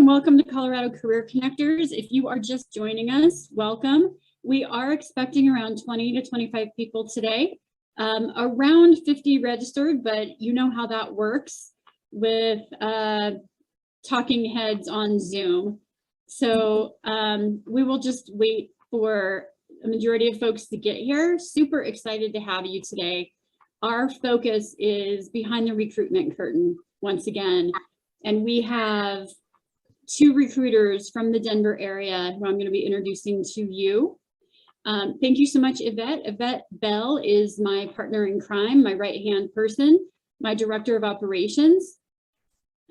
and welcome to Colorado Career Connectors. If you are just joining us, welcome. We are expecting around 20 to 25 people today, around 50 registered, but you know how that works with talking heads on Zoom. So we will just wait for a majority of folks to get here. Super excited to have you today. Our focus is behind the recruitment curtain once again, and we have two recruiters from the Denver area who I'm going to be introducing to you. Thank you so much, Yvette. Yvette Bell is my partner in crime, my right-hand person, my director of operations.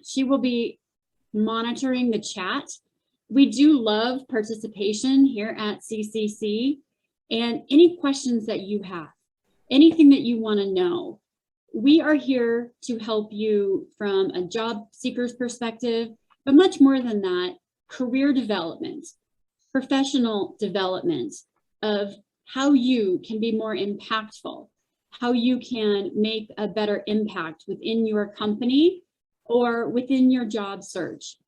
She will be monitoring the chat. We do love participation here at CCC, and any questions that you have, anything that you want to know, we are here to help you from a job seeker's perspective, but much more than that, career development, professional development of how you can be more impactful, how you can make a better impact within your company or within your job search.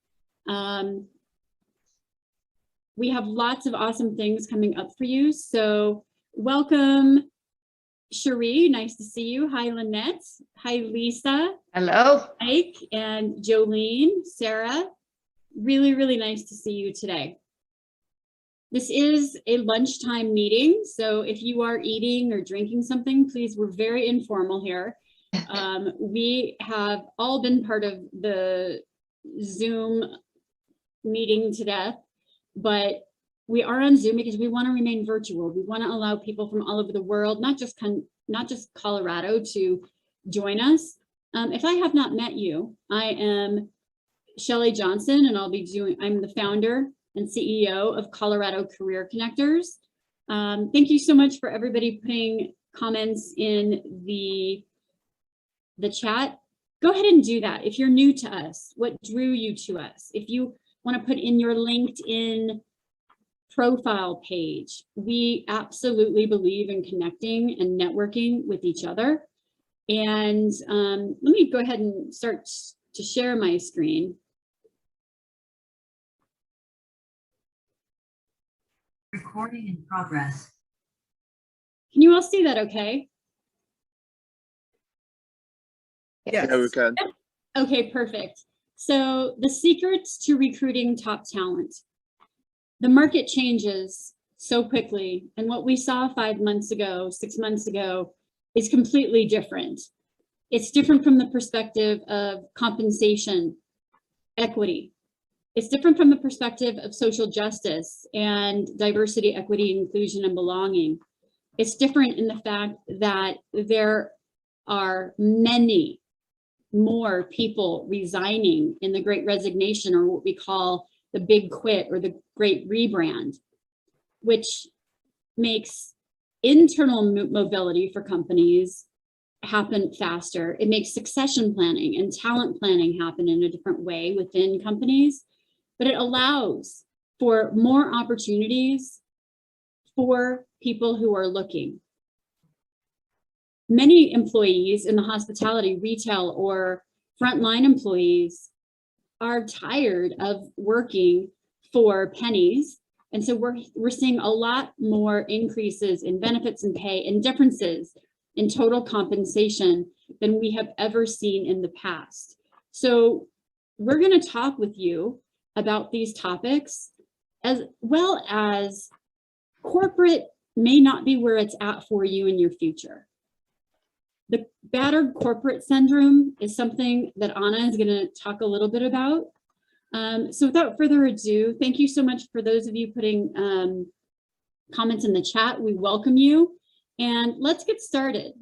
We have lots of awesome things coming up for you. So welcome, Cherie, nice to see you. Hi, Lynette. Hi, Lisa. Hello. Mike and Jolene, Sarah. Really, really nice to see you today. This is a lunchtime meeting, so if you are eating or drinking something, please, we're very informal here. We have all been part of the Zoom meeting to death, but we are on Zoom because we want to remain virtual. We want to allow people from all over the world, not just Colorado, to join us. If I have not met you, I am Chelle Johnson, and I'm the founder and CEO of Colorado Career Connectors. Thank you so much for everybody putting comments in the chat. Go ahead and do that. If you're new to us, what drew you to us? If you want to put in your LinkedIn profile page, we absolutely believe in connecting and networking with each other. And let me go ahead and start to share my screen. Recording in progress. Can you all see that okay? Yes. Yeah, we can. Okay, perfect. So the secrets to recruiting top talent. The market changes so quickly, and what we saw 5 months ago, 6 months ago, is completely different. It's different from the perspective of compensation, equity. It's different from the perspective of social justice and diversity, equity, inclusion, and belonging. It's different in the fact that there are many more people resigning in the Great Resignation, or what we call the Big Quit or the Great Rebrand, which makes internal mobility for companies happen faster. It makes succession planning and talent planning happen in a different way within companies, but it allows for more opportunities for people who are looking. Many employees in the hospitality, retail, or frontline employees are tired of working for pennies. And so we're seeing a lot more increases in benefits and pay and differences in total compensation than we have ever seen in the past. So we're going to talk with you about these topics, as well as corporate may not be where it's at for you in your future. The battered corporate syndrome is something that Anna is going to talk a little bit about. So without further ado, thank you so much for those of you putting comments in the chat. We welcome you, and let's get started.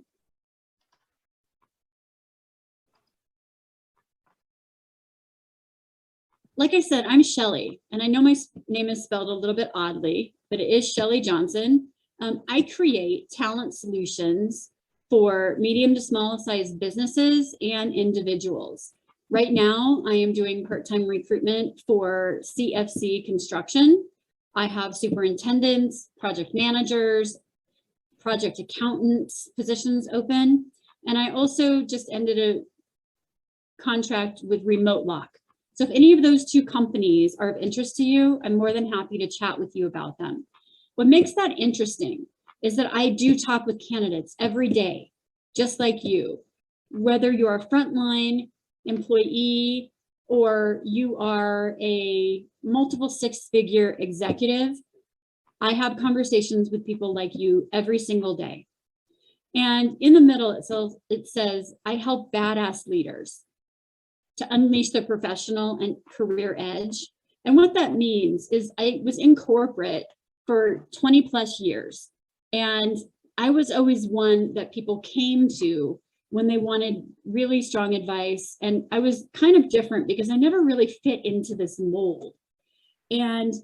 Like I said, I'm Chelle, and I know my name is spelled a little bit oddly, but it is Chelle Johnson. I create talent solutions for medium to small size businesses and individuals. Right now, I am doing part-time recruitment for CFC construction. I have superintendents, project managers, project accountants positions open. And I also just ended a contract with Remote Lock, So if any of those two companies are of interest to you, I'm more than happy to chat with you about them. What makes that interesting is that I do talk with candidates every day, just like you, whether you're a frontline employee or you are a multiple six-figure executive. I have conversations with people like you every single day. And in the middle, it says, I help badass leaders to unleash their professional and career edge. And what that means is I was in corporate for 20 plus years. And I was always one that people came to when they wanted really strong advice. And I was kind of different because I never really fit into this mold. And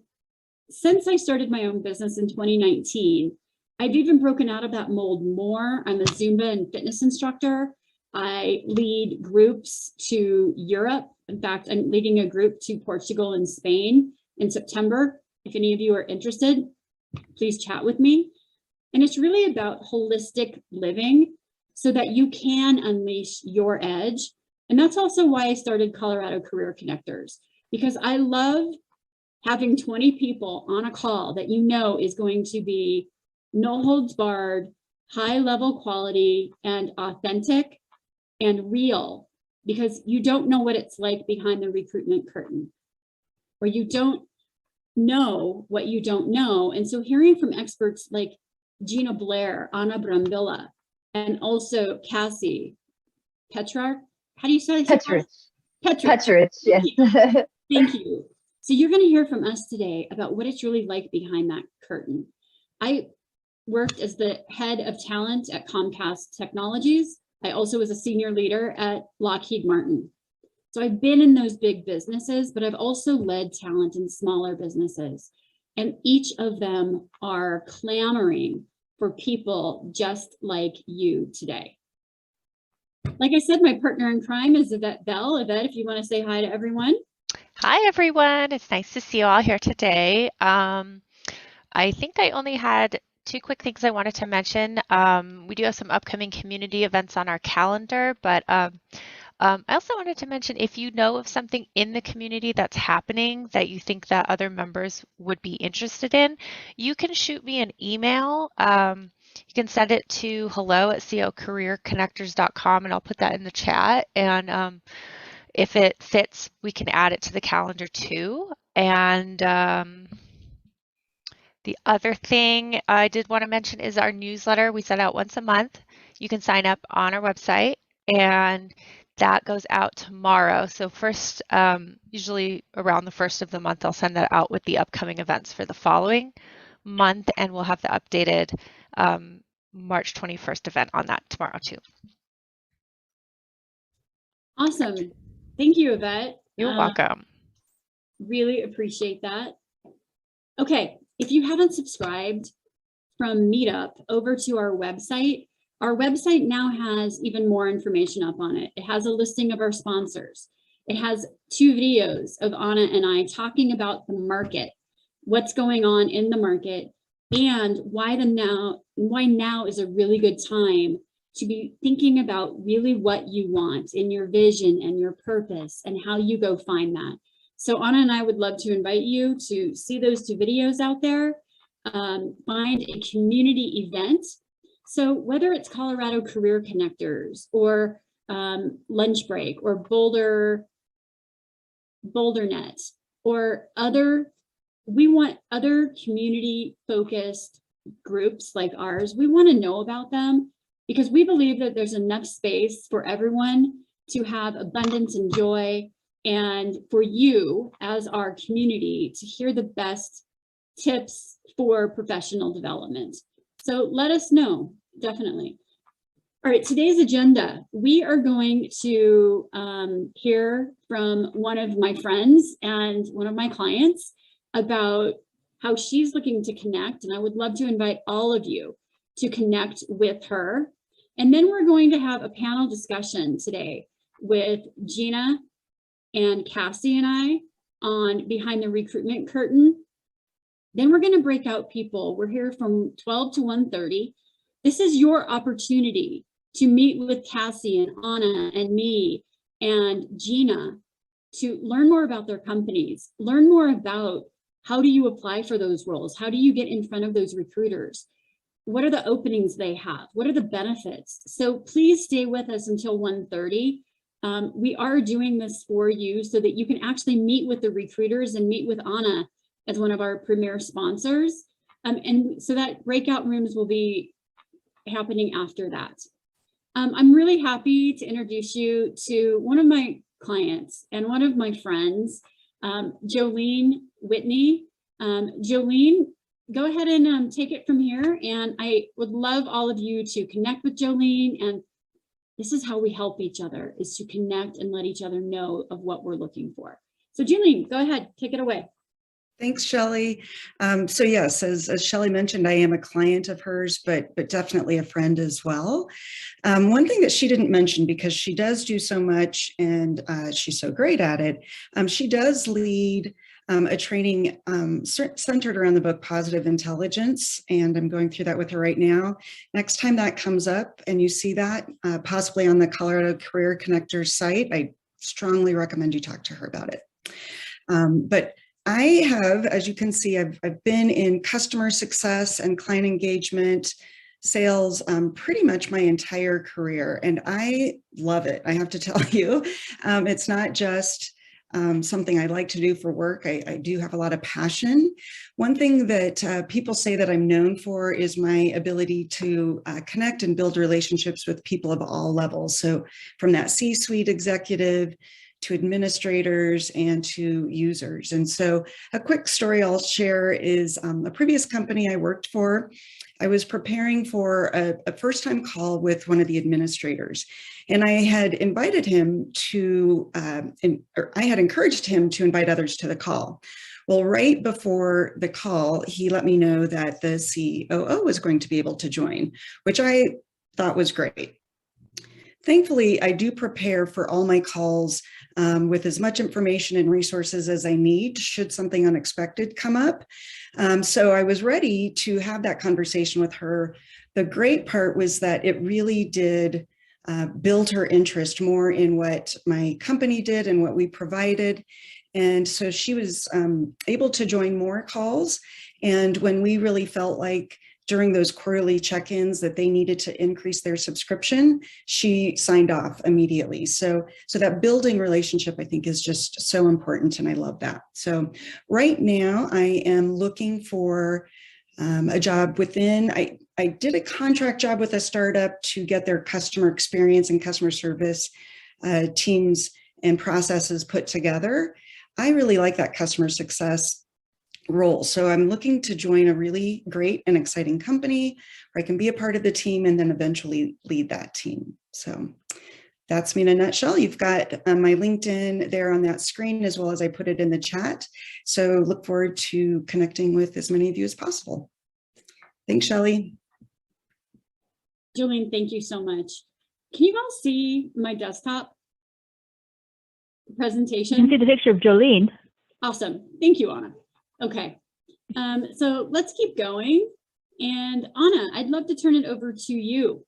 since I started my own business in 2019, I've even broken out of that mold more. I'm a Zumba and fitness instructor. I lead groups to Europe. In fact, I'm leading a group to Portugal and Spain in September. If any of you are interested, please chat with me. And it's really about holistic living so that you can unleash your edge. And that's also why I started Colorado Career Connectors, because I love having 20 people on a call that you know is going to be no holds barred, high level quality and authentic and real, because you don't know what it's like behind the recruitment curtain, or you don't know what you don't know. And so hearing from experts like Gina, Blair, Anna Brambilla, and also Cassie, Pecharich, how do you say it? Pecharich. Pecharich, Yes. thank you. So you're going to hear from us today about what it's really like behind that curtain. I worked as the head of talent at Comcast Technologies. I also was a senior leader at Lockheed Martin. So I've been in those big businesses, but I've also led talent in smaller businesses. And each of them are clamoring for people just like you today. Like I said, my partner in crime is Yvette Bell. Yvette, if you want to say hi to everyone. Hi, everyone. It's nice to see you all here today. I think I only had two quick things I wanted to mention. We do have some upcoming community events on our calendar, but I also wanted to mention, if you know of something in the community that's happening that you think that other members would be interested in, you can shoot me an email. You can send it to hello@cocareerconnectors.com, and I'll put that in the chat. And if it fits, we can add it to the calendar too. And the other thing I did want to mention is our newsletter. We send out once a month. You can sign up on our website, and that goes out tomorrow. So first, usually around the first of the month, I'll send that out with the upcoming events for the following month, and we'll have the updated March 21st event on that tomorrow too. Awesome. Thank you, Yvette. You're welcome. Really appreciate that. Okay, if you haven't subscribed from Meetup over to our website now has even more information up on it. It has a listing of our sponsors. It has 2 videos of Anna and I talking about the market, what's going on in the market, and why now is a really good time to be thinking about really what you want in your vision and your purpose and how you go find that. So Anna and I would love to invite you to see those 2 videos out there, find a community event. So whether it's Colorado Career Connectors or Lunch Break or BoulderNet or we want other community focused groups like ours. We want to know about them because we believe that there's enough space for everyone to have abundance and joy, and for you as our community to hear the best tips for professional development. So let us know, definitely. All right, today's agenda, we are going to hear from one of my friends and one of my clients about how she's looking to connect, and I would love to invite all of you to connect with her. And then we're going to have a panel discussion today with Gina and Cassie and I on Behind the Recruitment Curtain. Then we're going to break out people. We're here from 12 to 1:30. This is your opportunity to meet with Cassie and Anna and me and Gina to learn more about their companies, learn more about how do you apply for those roles? How do you get in front of those recruiters? What are the openings they have? What are the benefits? So please stay with us until 1:30. We are doing this for you so that you can actually meet with the recruiters and meet with Anna as one of our premier sponsors. And so that breakout rooms will be happening after that. I'm really happy to introduce you to one of my clients and one of my friends, Jolene Whitney. Jolene, go ahead and take it from here. And I would love all of you to connect with Jolene. And this is how we help each other, is to connect and let each other know of what we're looking for. So Jolene, go ahead, take it away. Thanks, Shelley. So yes, as Shelley mentioned, I am a client of hers, but definitely a friend as well. One thing that she didn't mention, because she does do so much and she's so great at it, she does lead a training centered around the book Positive Intelligence, and I'm going through that with her right now. Next time that comes up and you see that, possibly on the Colorado Career Connectors site, I strongly recommend you talk to her about it. But I have, as you can see, I've been in customer success and client engagement, sales, pretty much my entire career, and I love it. I have to tell you, it's not just something I like to do for work. I do have a lot of passion. One thing that people say that I'm known for is my ability to connect and build relationships with people of all levels. So from that C-suite executive to administrators and to users. And so a quick story I'll share is a previous company I worked for. I was preparing for a first-time call with one of the administrators, and I had invited him to, or I had encouraged him to invite others to the call. Well, right before the call, he let me know that the COO was going to be able to join, which I thought was great. Thankfully, I do prepare for all my calls with as much information and resources as I need should something unexpected come up. So I was ready to have that conversation with her. The great part was that it really did build her interest more in what my company did and what we provided. And so she was able to join more calls. And when we really felt like during those quarterly check-ins that they needed to increase their subscription, she signed off immediately. So that building relationship, I think, is just so important, and I love that. So right now I am looking for a job within, I did a contract job with a startup to get their customer experience and customer service teams and processes put together. I really like that customer success role. So I'm looking to join a really great and exciting company where I can be a part of the team and then eventually lead that team. So that's me in a nutshell. You've got my LinkedIn there on that screen, as well as I put it in the chat. So look forward to connecting with as many of you as possible. Thanks, Shelley. Jolene, thank you so much. Can you all see my desktop presentation? You can see the picture of Jolene. Awesome. Thank you, Anna. Okay, so let's keep going. And Anna, I'd love to turn it over to you.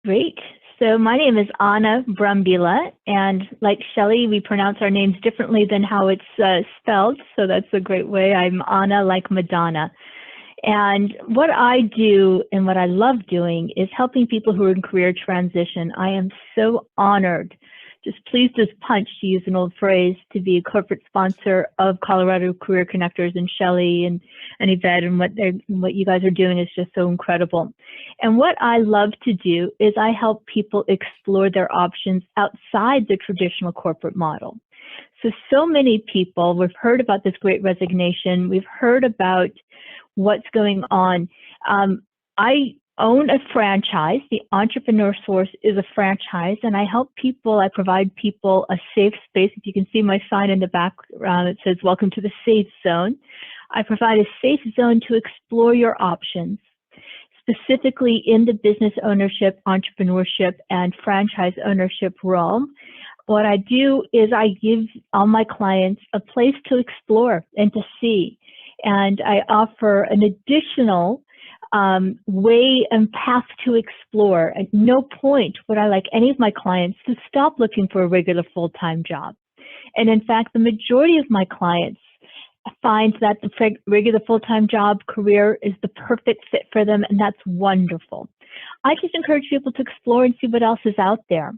Great. So my name is Anna Brambila, and like Shelley, we pronounce our names differently than how it's spelled. So that's a great way. I'm Anna like Madonna. And what I do and what I love doing is helping people who are in career transition. I am so honored, just pleased as punch, to use an old phrase, to be a corporate sponsor of Colorado Career Connectors, and Shelley and Yvette, and what you guys are doing is just so incredible. And what I love to do is I help people explore their options outside the traditional corporate model. So many people, we've heard about this great resignation. We've heard about what's going on. I own a franchise. The Entrepreneur Source is a franchise, and I help people, I provide people a safe space. If you can see my sign in the background, it says, "Welcome to the Safe Zone." I provide a safe zone to explore your options, specifically in the business ownership, entrepreneurship, and franchise ownership realm. What I do is I give all my clients a place to explore and to see. And I offer an additional way and path to explore. At no point would I like any of my clients to stop looking for a regular full-time job. And in fact, the majority of my clients find that the regular full-time job career is the perfect fit for them, and that's wonderful. I just encourage people to explore and see what else is out there.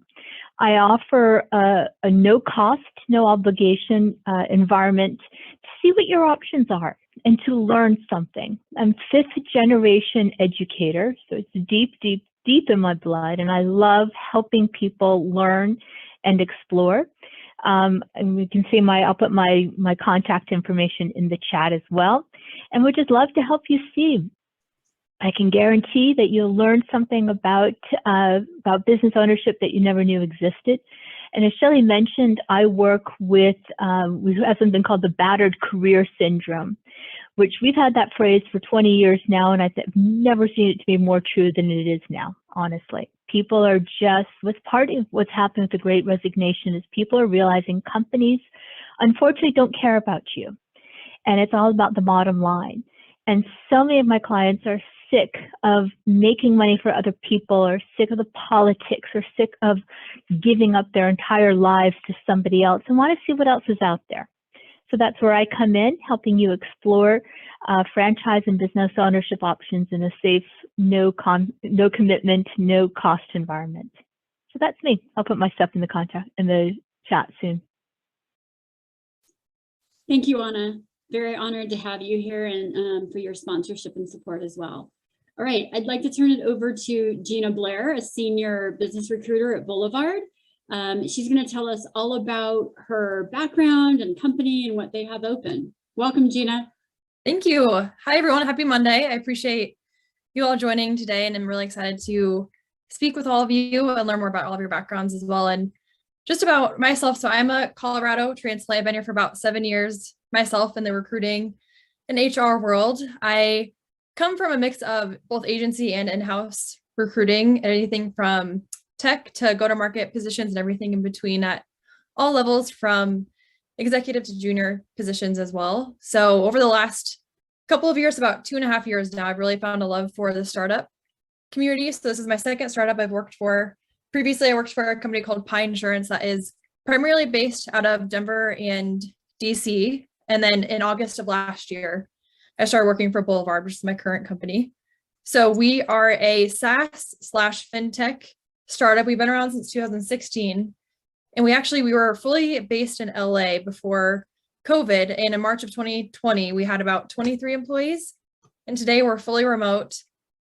I offer a no-cost, no-obligation environment to see what your options are and to learn something. I'm fifth-generation educator, so it's deep, deep, deep in my blood, and I love helping people learn and explore. And you can see I'll put my contact information in the chat as well. And we'd just love to help you see. I can guarantee that you'll learn something about business ownership that you never knew existed. And as Chelle mentioned, I work with, we have something called the battered career syndrome, which we've had that phrase for 20 years now, and I've never seen it to be more true than it is now, honestly. People are just, what's part of what's happened with the Great Resignation is people are realizing companies, unfortunately, don't care about you. And it's all about the bottom line. And so many of my clients are sick of making money for other people, or sick of the politics, or sick of giving up their entire lives to somebody else, and want to see what else is out there. So that's where I come in, helping you explore franchise and business ownership options in a safe, no commitment, no cost environment. So that's me. I'll put my stuff in the chat soon. Thank you, Anna. Very honored to have you here, and for your sponsorship and support as well. All right, I'd like to turn it over to Gina Blair, a senior business recruiter at Boulevard. She's going to tell us all about her background and company and what they have open. Welcome, Gina. Thank you. Hi, everyone. Happy Monday. I appreciate you all joining today, and I'm really excited to speak with all of you and learn more about all of your backgrounds as well. And just about myself. So I'm a Colorado transplant. I've been here for about 7 years myself in the recruiting and HR world. I come from a mix of both agency and in-house recruiting, and anything from tech to go-to-market positions and everything in between at all levels, from executive to junior positions as well. So over the last couple of years, about 2.5 years now, I've really found a love for the startup community. So this is my second startup I've worked for. Previously, I worked for a company called Pine Insurance that is primarily based out of Denver and DC. And then in August of last year, I started working for Boulevard, which is my current company. So we are a SaaS/fintech startup. We've been around since 2016. And we were fully based in LA before COVID. And in March of 2020, we had about 23 employees. And today we're fully remote,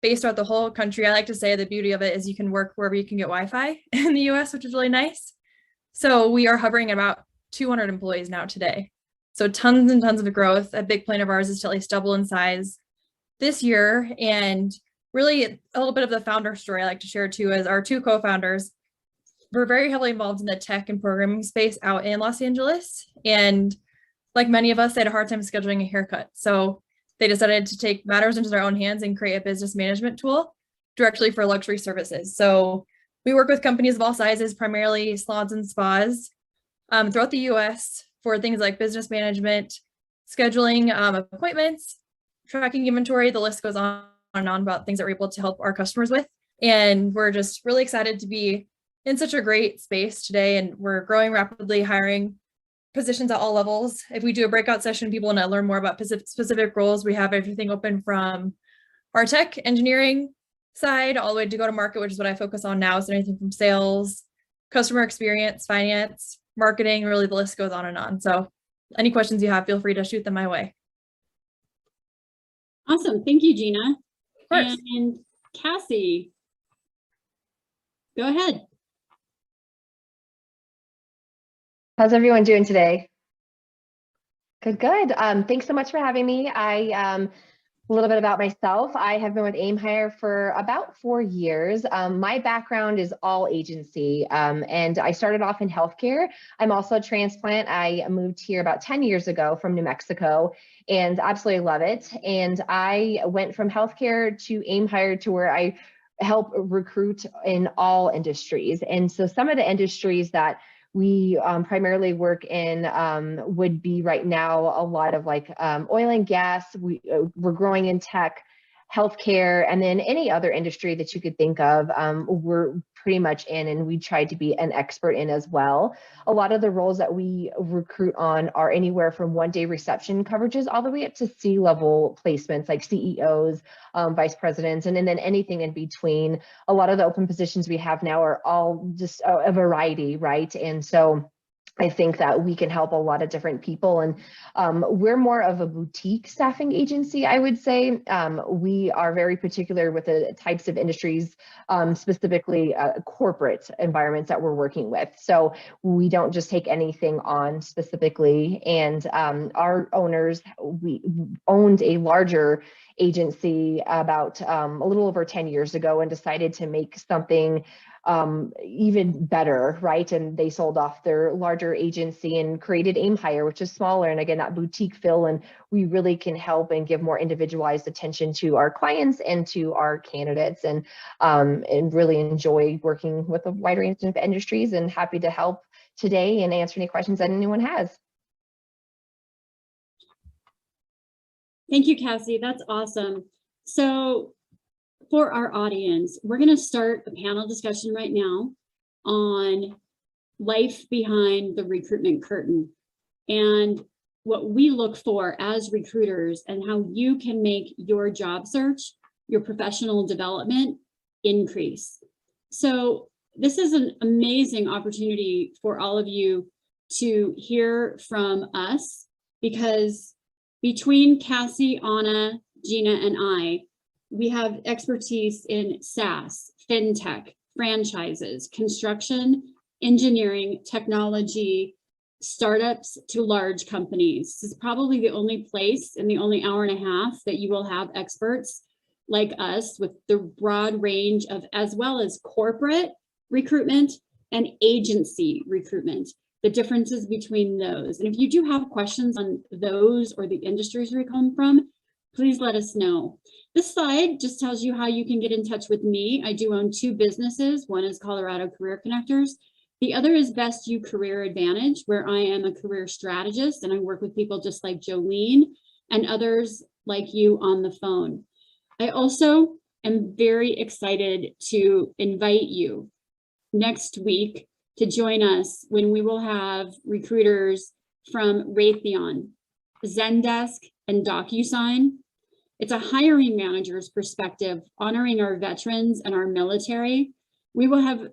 based throughout the whole country. I like to say the beauty of it is you can work wherever you can get Wi-Fi in the US, which is really nice. So we are hovering at about 200 employees now today. So tons and tons of growth. A big plan of ours is to at least double in size this year. And really a little bit of the founder story I like to share too is our two co-founders were very heavily involved in the tech and programming space out in Los Angeles. And like many of us, they had a hard time scheduling a haircut. So they decided to take matters into their own hands and create a business management tool directly for luxury services. So we work with companies of all sizes, primarily salons and spas throughout the US for things like business management, scheduling appointments, tracking inventory. The list goes on and on about things that we're able to help our customers with. And we're just really excited to be in such a great space today. And we're growing rapidly, hiring positions at all levels. If we do a breakout session, people want to learn more about specific roles. We have everything open from our tech engineering side all the way to go to market, which is what I focus on now. So anything from sales, customer experience, finance, marketing, really the list goes on and on. So any questions you have, feel free to shoot them my way. Awesome. Thank you, Gina. Of course. And Cassie, go ahead. How's everyone doing today? Good, good. Thanks so much for having me. A little bit about myself. I have been with AimHire for about 4 years. My background is all agency, and I started off in healthcare. I'm also a transplant. I moved here about 10 years ago from New Mexico and absolutely love it. And I went from healthcare to AimHire to where I help recruit in all industries. And so some of the industries that we primarily work in would be right now a lot of like oil and gas. We're growing in tech, healthcare, and then any other industry that you could think of, we're pretty much in, and we try to be an expert in as well. A lot of the roles that we recruit on are anywhere from one-day reception coverages all the way up to C-level placements like CEOs, vice presidents, and then anything in between. A lot of the open positions we have now are all just a variety, right? And so I think that we can help a lot of different people, and we're more of a boutique staffing agency, I would say. We are very particular with the types of industries, specifically corporate environments that we're working with. So we don't just take anything on specifically. And our owners, we owned a larger agency about a little over 10 years ago and decided to make something even better, right? And they sold off their larger agency and created Aim Hire, which is smaller, and again, that boutique feel, and we really can help and give more individualized attention to our clients and to our candidates, and really enjoy working with a wide range of industries, and happy to help today and answer any questions that anyone has. Thank you, Cassie. That's awesome. So for our audience, we're going to start a panel discussion right now on life behind the recruitment curtain and what we look for as recruiters and how you can make your job search, your professional development increase. So this is an amazing opportunity for all of you to hear from us, because between Cassie, Anna, Gina, and I, we have expertise in SaaS, fintech, franchises, construction, engineering, technology, startups to large companies. This is probably the only place in the only hour and a half that you will have experts like us with the broad range of, as well as corporate recruitment and agency recruitment, the differences between those. And if you do have questions on those or the industries we come from, please let us know. This slide just tells you how you can get in touch with me. I do own two businesses. One is Colorado Career Connectors. The other is Best You Career Advantage, where I am a career strategist and I work with people just like Jolene and others like you on the phone. I also am very excited to invite you next week to join us when we will have recruiters from Raytheon, Zendesk, and DocuSign. It's a hiring manager's perspective, honoring our veterans and our military. We will have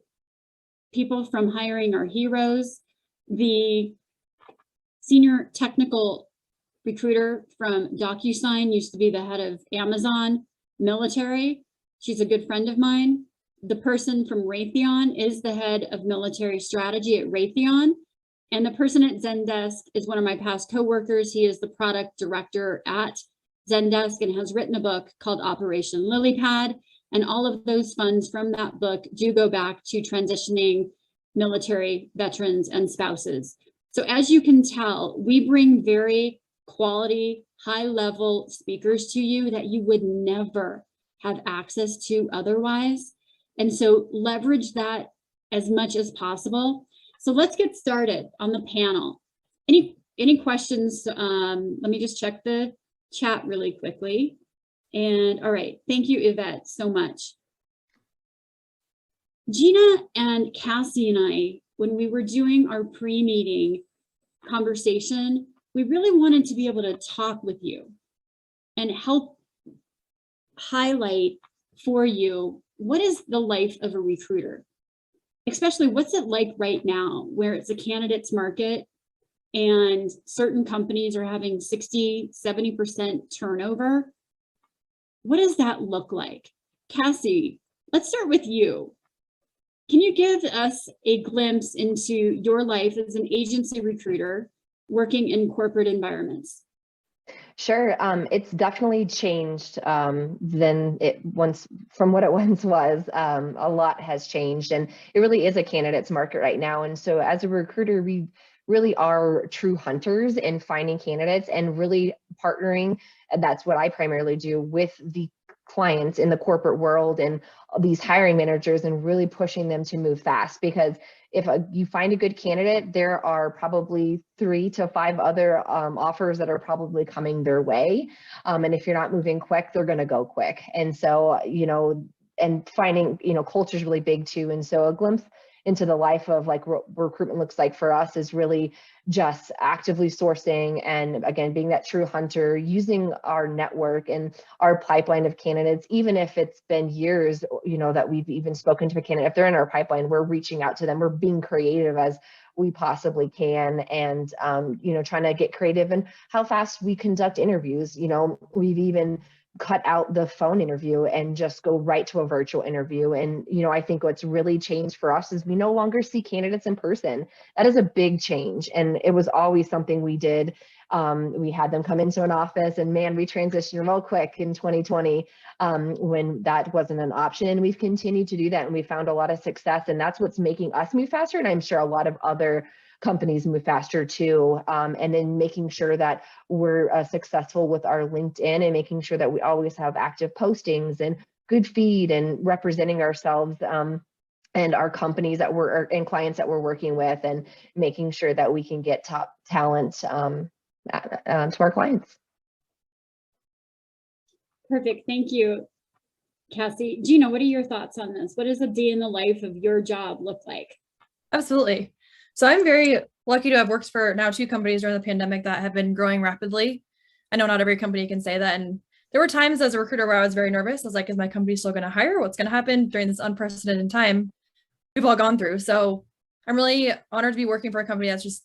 people from Hiring Our Heroes, the senior technical recruiter from DocuSign, used to be the head of Amazon military. She's a good friend of mine. The person from Raytheon is the head of military strategy at Raytheon. And the person at Zendesk is one of my past coworkers. He is the product director at Zendesk and has written a book called Operation Lilypad. And all of those funds from that book do go back to transitioning military veterans and spouses. So as you can tell, we bring very quality, high-level speakers to you that you would never have access to otherwise. And so leverage that as much as possible. So let's get started on the panel. Any questions? Let me just check the chat really quickly. And all right, thank you, Yvette, so much. Gina and Cassie and I, when we were doing our pre-meeting conversation, we really wanted to be able to talk with you and help highlight for you what is the life of a recruiter, especially what's it like right now where it's a candidate's market and certain companies are having 60–70% turnover. What does that look like? Cassie, let's start with you. Can you give us a glimpse into your life as an agency recruiter working in corporate environments? Sure. It's definitely changed from what it once was. A lot has changed, and it really is a candidate's market right now. And so as a recruiter, we really are true hunters in finding candidates and really partnering. And that's what I primarily do with the clients in the corporate world and these hiring managers and really pushing them to move fast, because if you find a good candidate, there are probably 3 to 5 other offers that are probably coming their way. And if you're not moving quick, they're going to go quick. And so, and finding, culture is really big too. And so a glimpse into the life of like what recruitment looks like for us is really just actively sourcing, and again, being that true hunter, using our network and our pipeline of candidates, even if it's been years, that we've even spoken to a candidate. If they're in our pipeline, we're reaching out to them. We're being creative as we possibly can, and trying to get creative in how fast we conduct interviews. We've even cut out the phone interview and just go right to a virtual interview. And, I think what's really changed for us is we no longer see candidates in person. That is a big change. And it was always something we did. We had them come into an office, and man, we transitioned real quick in 2020 when that wasn't an option. And we've continued to do that, and we found a lot of success, and that's what's making us move faster. And I'm sure a lot of other companies move faster too. And then making sure that we're successful with our LinkedIn, and making sure that we always have active postings and good feed, and representing ourselves and our companies and clients that we're working with, and making sure that we can get top talent to our clients. Perfect. Thank you, Cassie. Gina, what are your thoughts on this? What does a day in the life of your job look like? Absolutely. So I'm very lucky to have worked for now 2 companies during the pandemic that have been growing rapidly. I know not every company can say that. And there were times as a recruiter where I was very nervous. I was like, is my company still going to hire? What's going to happen during this unprecedented time we've all gone through? So I'm really honored to be working for a company that's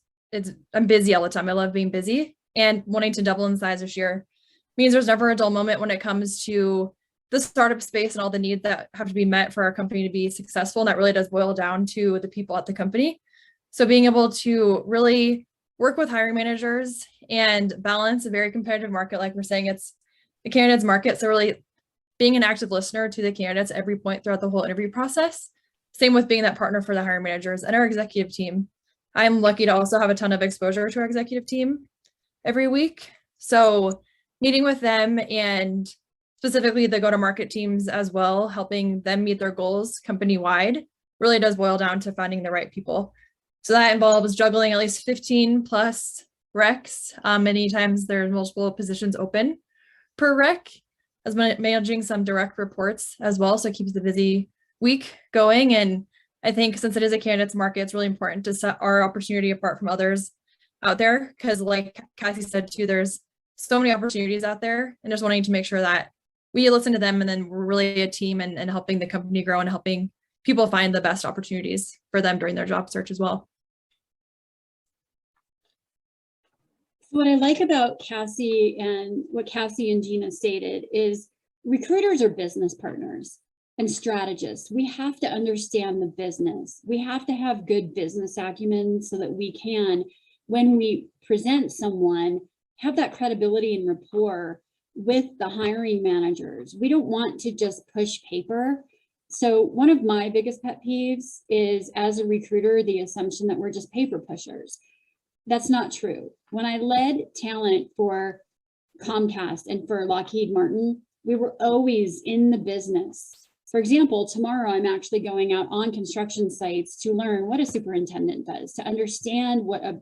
I'm busy all the time. I love being busy, and wanting to double in size this year means there's never a dull moment when it comes to the startup space and all the needs that have to be met for our company to be successful. And that really does boil down to the people at the company. So being able to really work with hiring managers and balance a very competitive market, like we're saying, it's the candidates market. So really being an active listener to the candidates at every point throughout the whole interview process. Same with being that partner for the hiring managers and our executive team. I'm lucky to also have a ton of exposure to our executive team every week. So meeting with them, and specifically the go-to-market teams as well, helping them meet their goals company-wide, really does boil down to finding the right people. So that involves juggling at least 15 plus recs. Many times there's multiple positions open per rec, as managing some direct reports as well. So it keeps the busy week going. And I think since it is a candidates market, it's really important to set our opportunity apart from others out there. Because like Cassie said too, there's so many opportunities out there, and just wanting to make sure that we listen to them, and then we're really a team and helping the company grow and helping people find the best opportunities for them during their job search as well. So what I like about Cassie and what Cassie and Gina stated is recruiters are business partners and strategists. We have to understand the business. We have to have good business acumen so that we can, when we present someone, have that credibility and rapport with the hiring managers. We don't want to just push paper. So one of my biggest pet peeves is, as a recruiter, the assumption that we're just paper pushers. That's not true. When I led talent for Comcast and for Lockheed Martin, we were always in the business. For example, tomorrow I'm actually going out on construction sites to learn what a superintendent does, to understand what a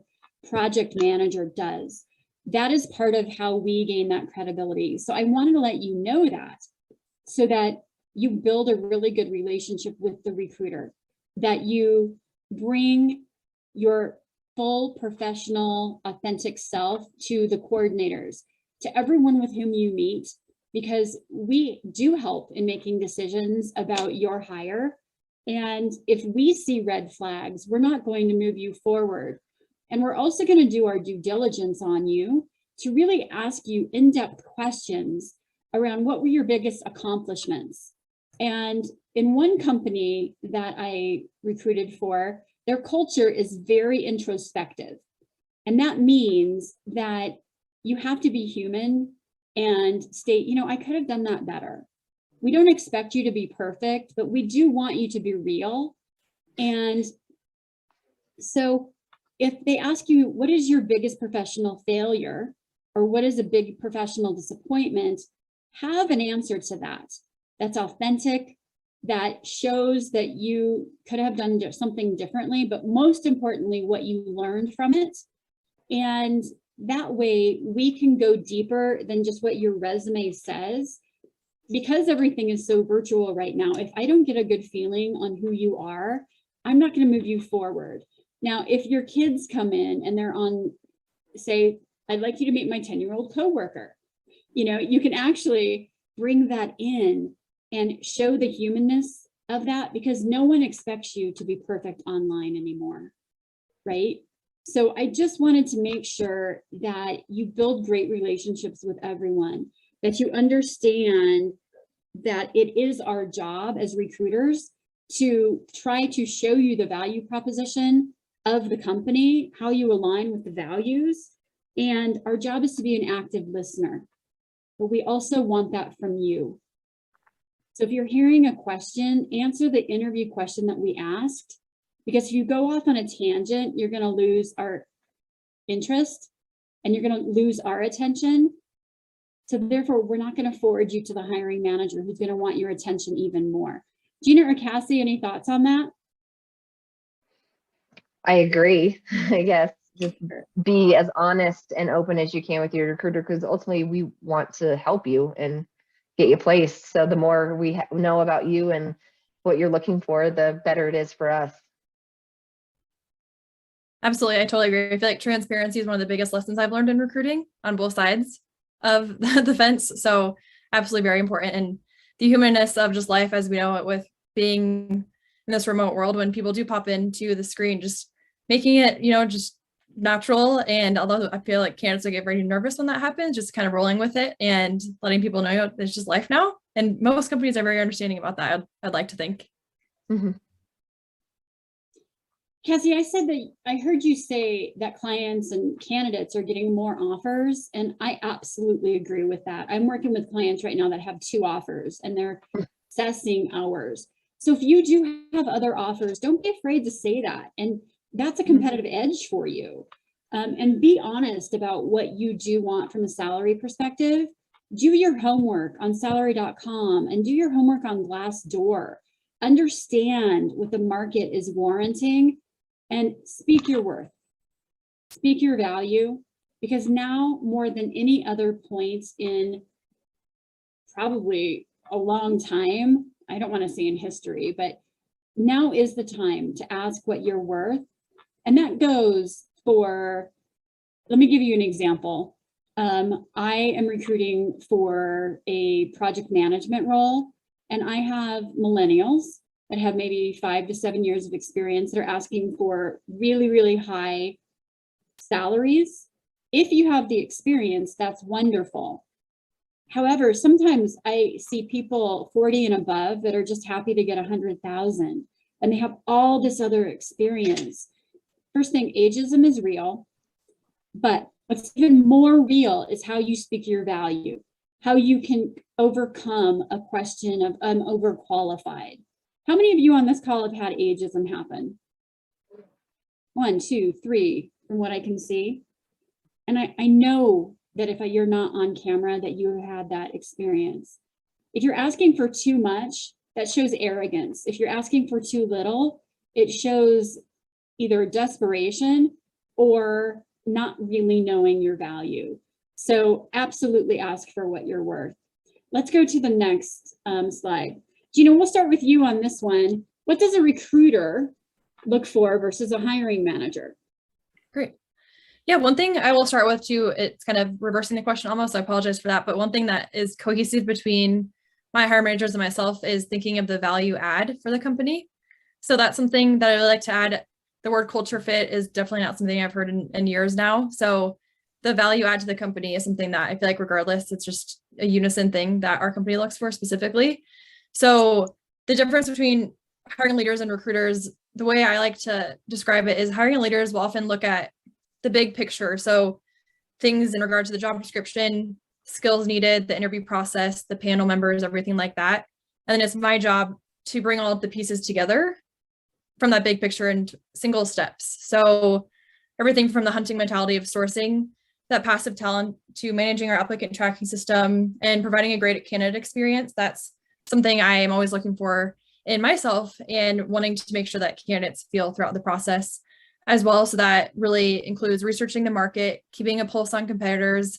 project manager does. That is part of how we gain that credibility. So I wanted to let you know that, so that you build a really good relationship with the recruiter, that you bring your full professional, authentic self to the coordinators, to everyone with whom you meet, because we do help in making decisions about your hire. And if we see red flags, we're not going to move you forward. And we're also going to do our due diligence on you to really ask you in-depth questions around what were your biggest accomplishments. And in one company that I recruited for, their culture is very introspective. And that means that you have to be human and state, I could have done that better. We don't expect you to be perfect, but we do want you to be real. And so if they ask you, what is your biggest professional failure, or what is a big professional disappointment, have an answer to that that's authentic, that shows that you could have done something differently, but most importantly, what you learned from it. And that way we can go deeper than just what your resume says. Because everything is so virtual right now, if I don't get a good feeling on who you are, I'm not going to move you forward. Now, if your kids come in and they're on, say, I'd like you to meet my 10-year-old coworker, you can actually bring that in and show the humanness of that, because no one expects you to be perfect online anymore, right? So I just wanted to make sure that you build great relationships with everyone, that you understand that it is our job as recruiters to try to show you the value proposition of the company, how you align with the values, and our job is to be an active listener. But we also want that from you. So if you're hearing a question, answer the interview question that we asked, because if you go off on a tangent, you're going to lose our interest and you're going to lose our attention. So therefore, we're not going to forward you to the hiring manager who's going to want your attention even more. Gina or Cassie, any thoughts on that? I agree. Yes, just be as honest and open as you can with your recruiter, because ultimately we want to help you and get you placed. So the more we know about you and what you're looking for, the better it is for us. Absolutely. I totally agree. I feel like transparency is one of the biggest lessons I've learned in recruiting on both sides of the fence. So absolutely very important. And the humanness of just life as we know it, with being in this remote world, when people do pop into the screen, just making it, just natural. And although I feel like candidates will get very nervous when that happens, just kind of rolling with it and letting people know it's just life now. And most companies are very understanding about that, I'd like to think. Mm-hmm. Cassie, I said that I heard you say that clients and candidates are getting more offers, and I absolutely agree with that. I'm working with clients right now that have 2 offers and they're assessing hours. So if you do have other offers, don't be afraid to say that. And that's a competitive edge for you. And be honest about what you do want from a salary perspective. Do your homework on salary.com and do your homework on Glassdoor. Understand what the market is warranting and speak your worth, speak your value, because now more than any other point in probably a long time, I don't want to say in history, but now is the time to ask what you're worth. And that goes for, let me give you an example. I am recruiting for a project management role, and I have millennials that have maybe 5 to 7 years of experience that are asking for really, really high salaries. If you have the experience, that's wonderful. However, sometimes I see people 40 and above that are just happy to get 100,000 and they have all this other experience. First thing, ageism is real, but what's even more real is how you speak your value, how you can overcome a question of I'm overqualified. How many of you on this call have had ageism happen? 1, 2, 3, from what I can see. And I know that if you're not on camera, that you had that experience. If you're asking for too much, that shows arrogance. If you're asking for too little, it shows either desperation or not really knowing your value. So absolutely ask for what you're worth. Let's go to the next slide. Gina, we'll start with you on this one. What does a recruiter look for versus a hiring manager? Great. Yeah, one thing I will start with too, it's kind of reversing the question almost, I apologize for that, but one thing that is cohesive between my hiring managers and myself is thinking of the value add for the company. So that's something that I really like to add. The word culture fit is definitely not something I've heard in years now. So the value add to the company is something that I feel like regardless, it's just a unison thing that our company looks for specifically. So the difference between hiring leaders and recruiters, the way I like to describe it is hiring leaders will often look at the big picture. So things in regard to the job description, skills needed, the interview process, the panel members, everything like that. And then it's my job to bring all of the pieces together from that big picture in single steps. So everything from the hunting mentality of sourcing that passive talent to managing our applicant tracking system and providing a great candidate experience. That's something I am always looking for in myself and wanting to make sure that candidates feel throughout the process as well. So that really includes researching the market, keeping a pulse on competitors,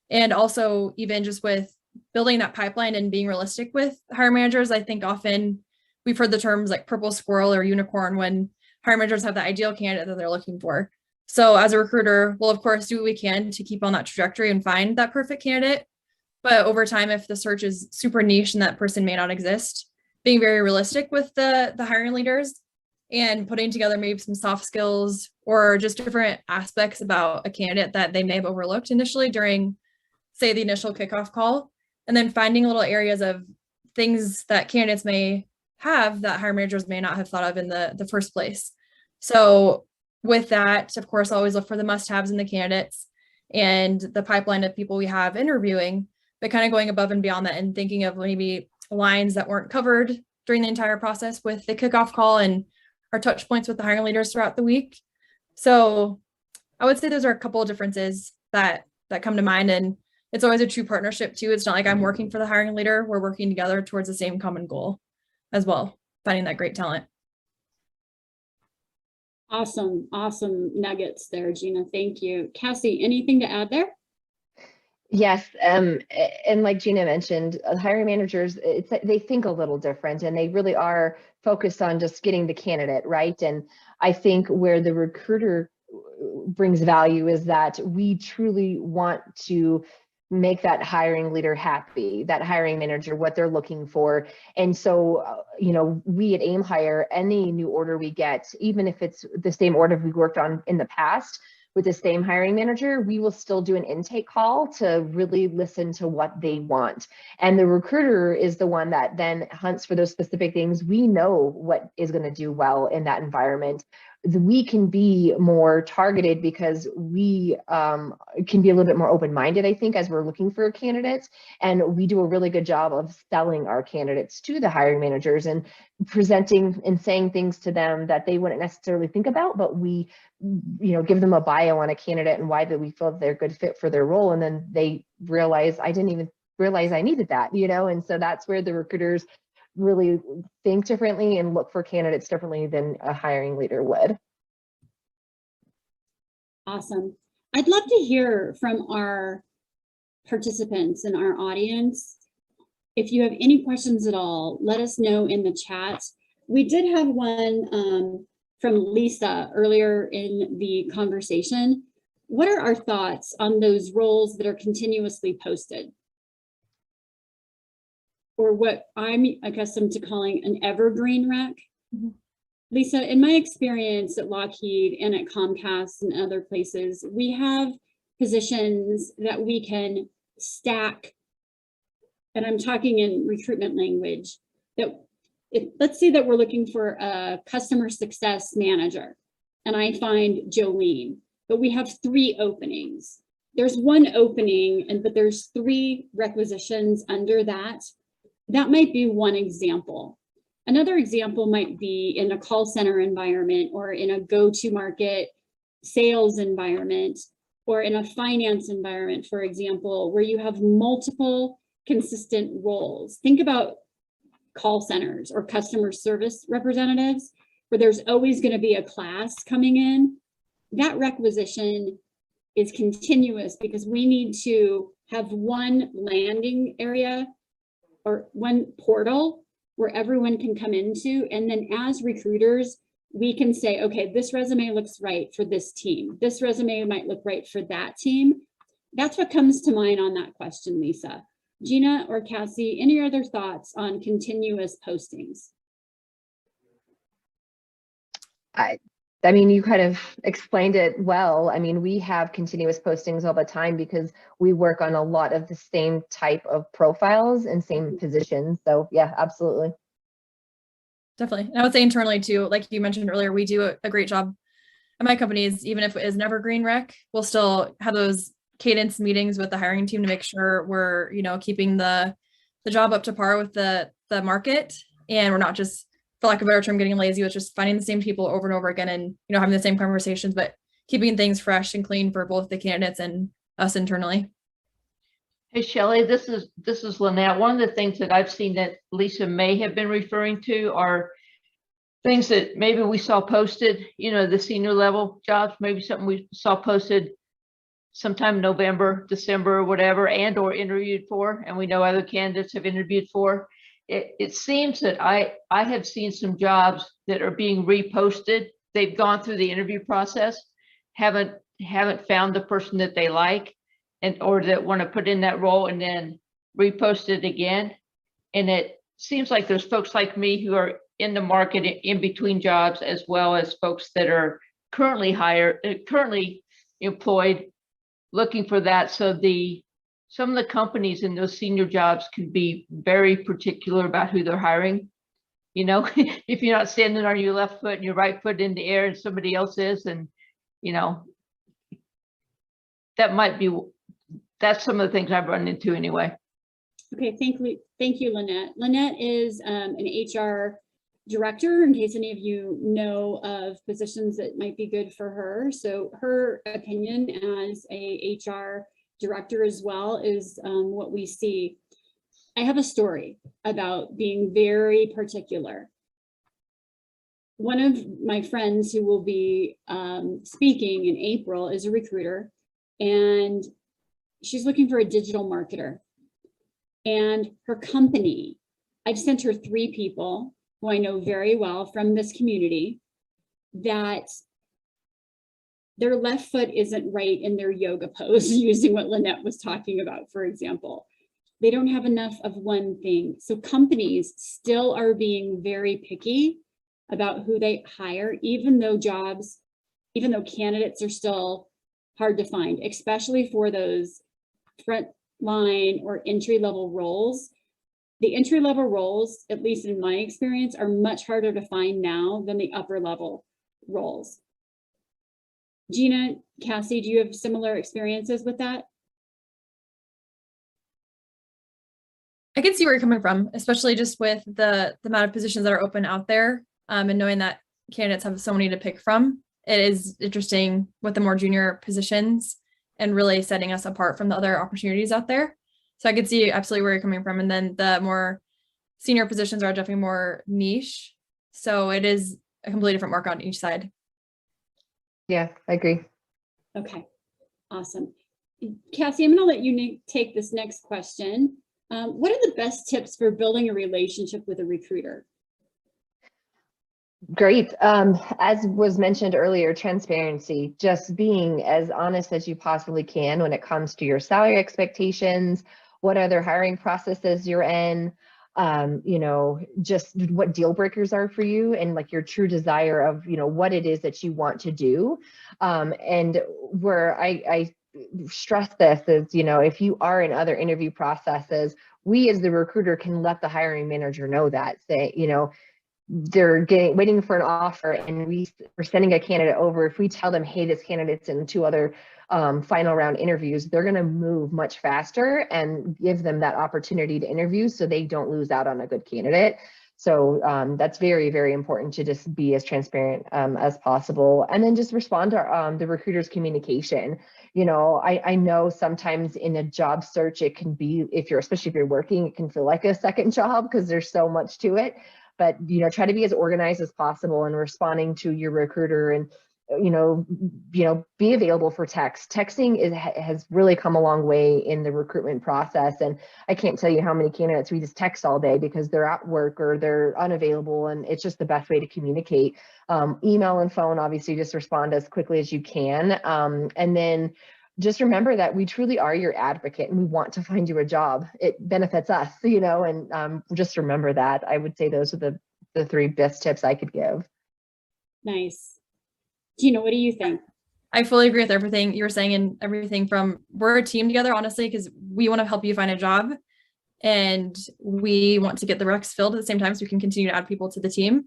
and also even just with building that pipeline and being realistic with hiring managers. I think often we've heard the terms like purple squirrel or unicorn when hiring managers have the ideal candidate that they're looking for. So as a recruiter, we'll of course do what we can to keep on that trajectory and find that perfect candidate. But over time, if the search is super niche and that person may not exist, being very realistic with the hiring leaders and putting together maybe some soft skills or just different aspects about a candidate that they may have overlooked initially during, say, the initial kickoff call, and then finding little areas of things that candidates may have that hiring managers may not have thought of in the first place. So with that, of course, always look for the must-haves in the candidates and the pipeline of people we have interviewing, but kind of going above and beyond that and thinking of maybe lines that weren't covered during the entire process with the kickoff call and our touch points with the hiring leaders throughout the week. So I would say those are a couple of differences that come to mind. And it's always a true partnership too. It's not like I'm working for the hiring leader. We're working together towards the same common goal as well, finding that great talent. Awesome nuggets there, Gina. Thank you. Cassie, anything to add there? Yes, and like Gina mentioned, hiring managers, they think a little different, and they really are focused on just getting the candidate, right? And I think where the recruiter brings value is that we truly want to make that hiring leader happy, that hiring manager, what they're looking for. And so, we at Aim Hire, any new order we get, even if it's the same order we worked on in the past, with the same hiring manager, we will still do an intake call to really listen to what they want. And the recruiter is the one that then hunts for those specific things. We know what is going to do well in that environment. We can be more targeted because we can be a little bit more open-minded, I think, as we're looking for candidates. And we do a really good job of selling our candidates to the hiring managers and presenting and saying things to them that they wouldn't necessarily think about, but we give them a bio on a candidate and why that we feel they're a good fit for their role. And then they realize, I didn't even realize I needed that, and so that's where the recruiters really think differently and look for candidates differently than a hiring leader would. Awesome. I'd love to hear from our participants in our audience. If you have any questions at all, let us know in the chat. We did have one from Lisa earlier in the conversation. What are our thoughts on those roles that are continuously posted? Or what I'm accustomed to calling an evergreen rec. Mm-hmm. Lisa, in my experience at Lockheed and at Comcast and other places, we have positions that we can stack, and I'm talking in recruitment language, let's say that we're looking for a customer success manager, and I find Jolene, but we have 3 openings. There's one opening, but there's 3 requisitions under that. That might be one example. Another example might be in a call center environment or in a go-to-market sales environment or in a finance environment, for example, where you have multiple consistent roles. Think about call centers or customer service representatives, where there's always going to be a class coming in. That requisition is continuous because we need to have one landing area or one portal where everyone can come into. And then as recruiters, we can say, okay, this resume looks right for this team. This resume might look right for that team. That's what comes to mind on that question, Lisa. Gina or Cassie, any other thoughts on continuous postings? I mean, you kind of explained it well. I mean, we have continuous postings all the time because we work on a lot of the same type of profiles and same positions. So yeah, absolutely. Definitely. And I would say internally too, like you mentioned earlier, we do a great job at my companies. Even if it is an evergreen rec, we'll still have those cadence meetings with the hiring team to make sure we're, keeping the job up to par with the market. And we're not just, for lack of a better term, getting lazy with just finding the same people over and over again and, having the same conversations, but keeping things fresh and clean for both the candidates and us internally. Hey, Shelley, this is Lynette. One of the things that I've seen that Lisa may have been referring to are things that maybe we saw posted, the senior level jobs, maybe something we saw posted sometime November, December, or whatever, and or interviewed for, and we know other candidates have interviewed for. It seems that I have seen some jobs that are being reposted. They've gone through the interview process, haven't found the person that they like, and or that want to put in that role, and then repost it again. And it seems like there's folks like me who are in the market in between jobs, as well as folks that are currently employed, looking for that. So some of the companies in those senior jobs can be very particular about who they're hiring. If you're not standing on your left foot and your right foot in the air and somebody else is, and that's some of the things I've run into anyway. Okay, thank you, Lynette. Lynette is an HR director, in case any of you know of positions that might be good for her. So her opinion as a HR director as well is what we see. I have a story about being very particular. One of my friends who will be speaking in April is a recruiter, and she's looking for a digital marketer. And her company, I've sent her 3 people who I know very well from this community, that their left foot isn't right in their yoga pose, using what Lynette was talking about, for example. They don't have enough of one thing. So companies still are being very picky about who they hire, even though candidates are still hard to find, especially for those front line or entry-level roles. The entry-level roles, at least in my experience, are much harder to find now than the upper level roles. Gina, Cassie, do you have similar experiences with that? I can see where you're coming from, especially just with the amount of positions that are open out there, and knowing that candidates have so many to pick from. It is interesting with the more junior positions and really setting us apart from the other opportunities out there. So I could see absolutely where you're coming from. And then the more senior positions are definitely more niche. So it is a completely different market on each side. Yeah, I agree. Okay, awesome. Cassie, I'm going to let you take this next question. What are the best tips for building a relationship with a recruiter? Great. As was mentioned earlier, transparency, just being as honest as you possibly can when it comes to your salary expectations, what other hiring processes you're in, just what deal breakers are for you, and like your true desire of, what it is that you want to do. And where I stress this is, if you are in other interview processes, we as the recruiter can let the hiring manager know that, say, they're waiting for an offer and we're sending a candidate over. If we tell them, hey, this candidate's in 2 other final round interviews, they're going to move much faster and give them that opportunity to interview so they don't lose out on a good candidate. So that's very, very important to just be as transparent as possible, and then just respond to the recruiter's communication. I know sometimes in a job search, it can be, especially if you're working, it can feel like a second job because there's so much to it. But, try to be as organized as possible in responding to your recruiter, and, be available for text. Texting has really come a long way in the recruitment process. And I can't tell you how many candidates we just text all day because they're at work or they're unavailable. And it's just the best way to communicate. Email and phone, obviously, just respond as quickly as you can. And then just remember that we truly are your advocate and we want to find you a job. It benefits us, and just remember that. I would say those are the 3 best tips I could give. Nice. Gina, what do you think? I fully agree with everything you were saying, and everything from, we're a team together, honestly, because we want to help you find a job and we want to get the recs filled at the same time so we can continue to add people to the team.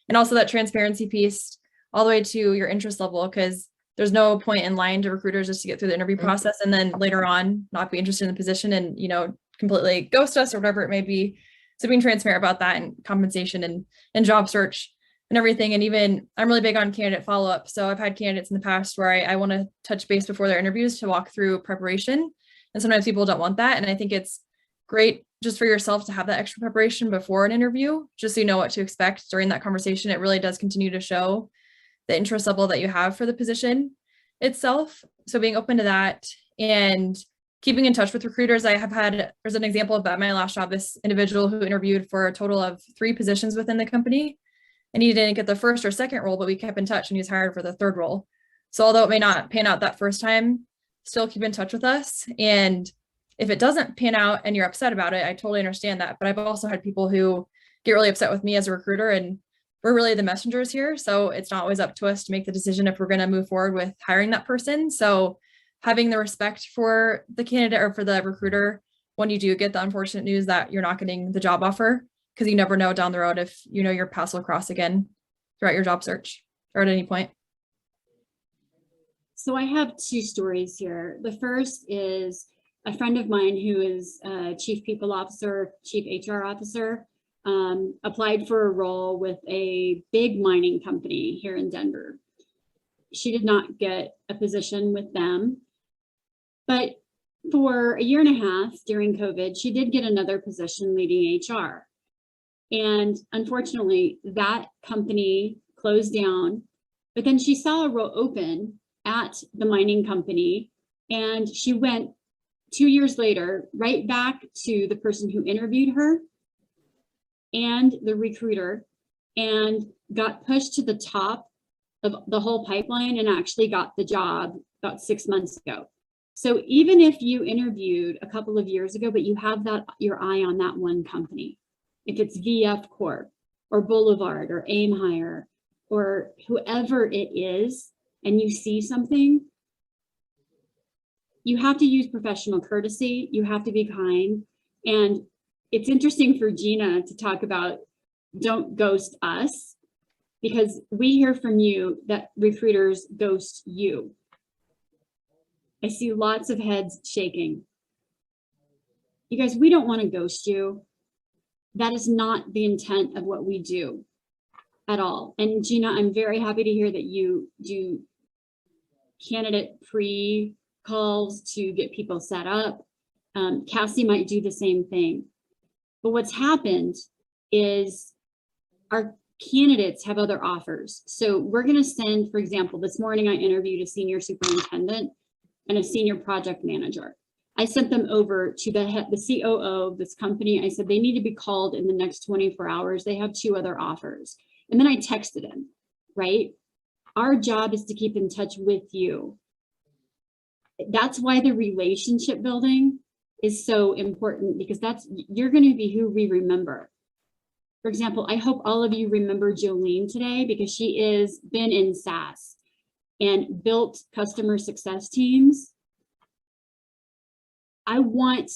And also that transparency piece all the way to your interest level, because there's no point in lying to recruiters just to get through the interview process and then later on not be interested in the position and, completely ghost us or whatever it may be. So being transparent about that, and compensation and job search and everything. And even I'm really big on candidate follow-up. So I've had candidates in the past where I want to touch base before their interviews to walk through preparation. And sometimes people don't want that. And I think it's great just for yourself to have that extra preparation before an interview, just so you know what to expect during that conversation. It really does continue to show the interest level that you have for the position itself. So being open to that and keeping in touch with recruiters. There's an example of that at my last job, this individual who interviewed for a total of 3 positions within the company. And he didn't get the first or second role, but we kept in touch and he was hired for the 3rd role. So although it may not pan out that first time, still keep in touch with us. And if it doesn't pan out and you're upset about it, I totally understand that. But I've also had people who get really upset with me as a recruiter, and we're really the messengers here. So it's not always up to us to make the decision if we're going to move forward with hiring that person. So having the respect for the candidate or for the recruiter when you do get the unfortunate news that you're not getting the job offer, because you never know down the road if your paths will cross again throughout your job search or at any point. So I have 2 stories here. The first is a friend of mine who is a chief people officer, chief HR officer, applied for a role with a big mining company here in Denver. She did not get a position with them, but for a year and a half during COVID, she did get another position leading HR. And unfortunately, that company closed down, but then she saw a role open at the mining company, and she went 2 years later, right back to the person who interviewed her and the recruiter, and got pushed to the top of the whole pipeline and actually got the job about 6 months ago. So even if you interviewed a couple of years ago, but you have your eye on that one company, if it's VF Corp or Boulevard or Aim Hire or whoever it is, and you see something, you have to use professional courtesy. You have to be kind. And it's interesting for Gina to talk about don't ghost us, because we hear from you that recruiters ghost you. I see lots of heads shaking. You guys, we don't want to ghost you. That is not the intent of what we do at all. And Gina, I'm very happy to hear that you do candidate pre-calls to get people set up. Cassie might do the same thing. But what's happened is our candidates have other offers. So we're going to send, for example, this morning I interviewed a senior superintendent and a senior project manager. I sent them over to the COO of this company. I said, they need to be called in the next 24 hours. They have 2 other offers. And then I texted him, right? Our job is to keep in touch with you. That's why the relationship building is so important, because you're going to be who we remember. For example, I hope all of you remember Jolene today, because she is been in SaaS and built customer success teams. I want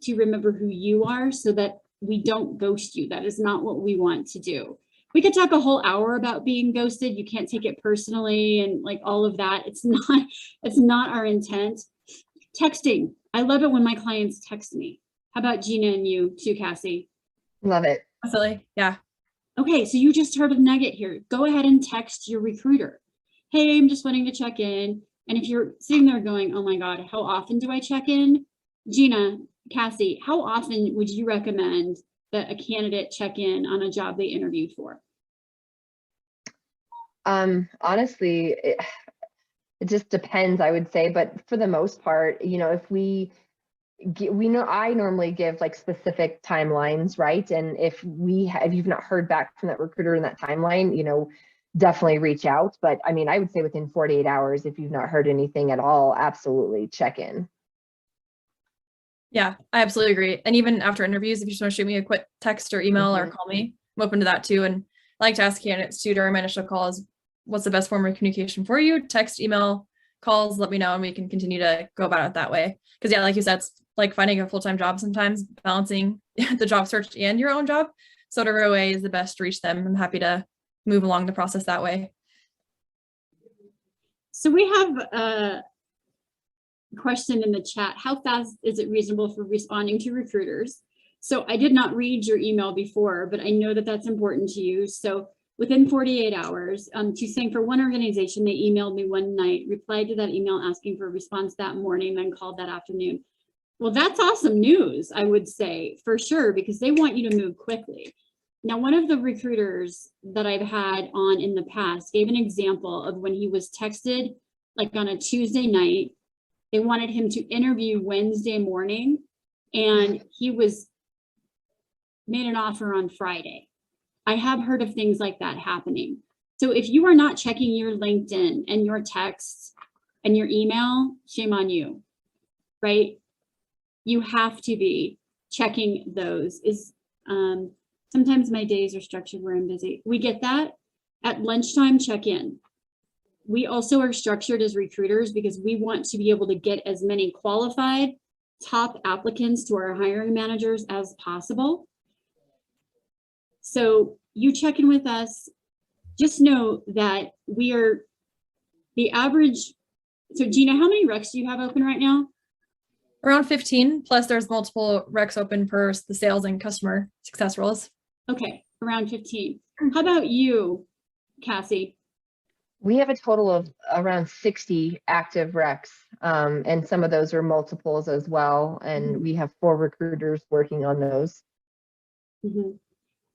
to remember who you are so that we don't ghost you. That is not what we want to do. We could talk a whole hour about being ghosted. You can't take it personally and like all of that. It's not our intent. Texting. I love it when my clients text me. How about Gina and you too, Cassie? Love it. Absolutely. Yeah. Okay, so you just heard a nugget here. Go ahead and text your recruiter. Hey, I'm just wanting to check in. And if you're sitting there going, oh my God, how often do I check in? Gina, Cassie, how often would you recommend that a candidate check in on a job they interviewed for? Honestly, it just depends, I would say. But for the most part, if I normally give like specific timelines, right? And if you've not heard back from that recruiter in that timeline, definitely reach out. But I mean, I would say within 48 hours, if you've not heard anything at all, absolutely check in. Yeah, I absolutely agree. And even after interviews, if you just want to shoot me a quick text or email or call me, I'm open to that too. And I like to ask candidates too during my initial calls, what's the best form of communication for you? Text, email, calls, let me know, and we can continue to go about it that way. Because yeah, like you said, it's like finding a full-time job sometimes, balancing the job search and your own job. So whatever way is the best to reach them, I'm happy to move along the process that way. So we have a question in the chat. How fast is it reasonable for responding to recruiters? So I did not read your email before, but I know that that's important to you. So within 48 hours to saying for one organization, they emailed me one night, replied to that email asking for a response that morning, then called that afternoon. Well, that's awesome news, I would say, for sure, because they want you to move quickly. Now, one of the recruiters that I've had on in the past gave an example of when he was texted, like on a Tuesday night, they wanted him to interview Wednesday morning, and he was made an offer on Friday. I have heard of things like that happening. So if you are not checking your LinkedIn and your texts and your email, shame on you, right? You have to be checking those. Sometimes my days are structured where I'm busy. We get that. At lunchtime, check in. We also are structured as recruiters because we want to be able to get as many qualified top applicants to our hiring managers as possible. So you check in with us. Just know that we are the average. So Gina, how many recs do you have open right now? Around 15, plus there's multiple recs open per the sales and customer success roles. Okay, around 15. How about you, Cassie? We have a total of around 60 active recs, and some of those are multiples as well. And we have 4 recruiters working on those. Mm-hmm.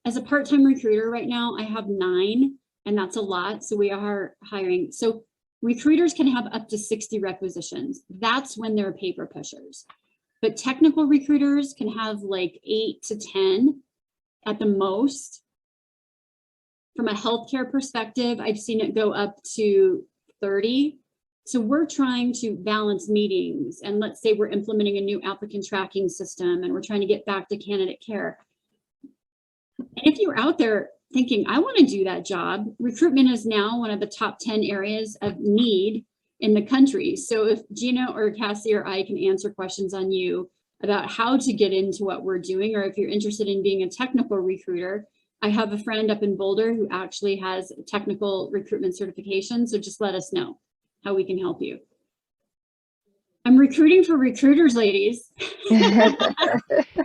As a part-time recruiter right now, I have 9, and that's a lot. So we are hiring. So recruiters can have up to 60 requisitions. That's when they're paper pushers. But technical recruiters can have like 8 to 10 at the most. From a healthcare perspective, I've seen it go up to 30. So we're trying to balance meetings, and let's say we're implementing a new applicant tracking system and we're trying to get back to candidate care. And if you're out there thinking, I want to do that job, recruitment is now one of the top 10 areas of need in the country. So if Gina or Cassie or I can answer questions on you about how to get into what we're doing, or if you're interested in being a technical recruiter, I have a friend up in Boulder who actually has technical recruitment certification. So just let us know how we can help you. I'm recruiting for recruiters, ladies.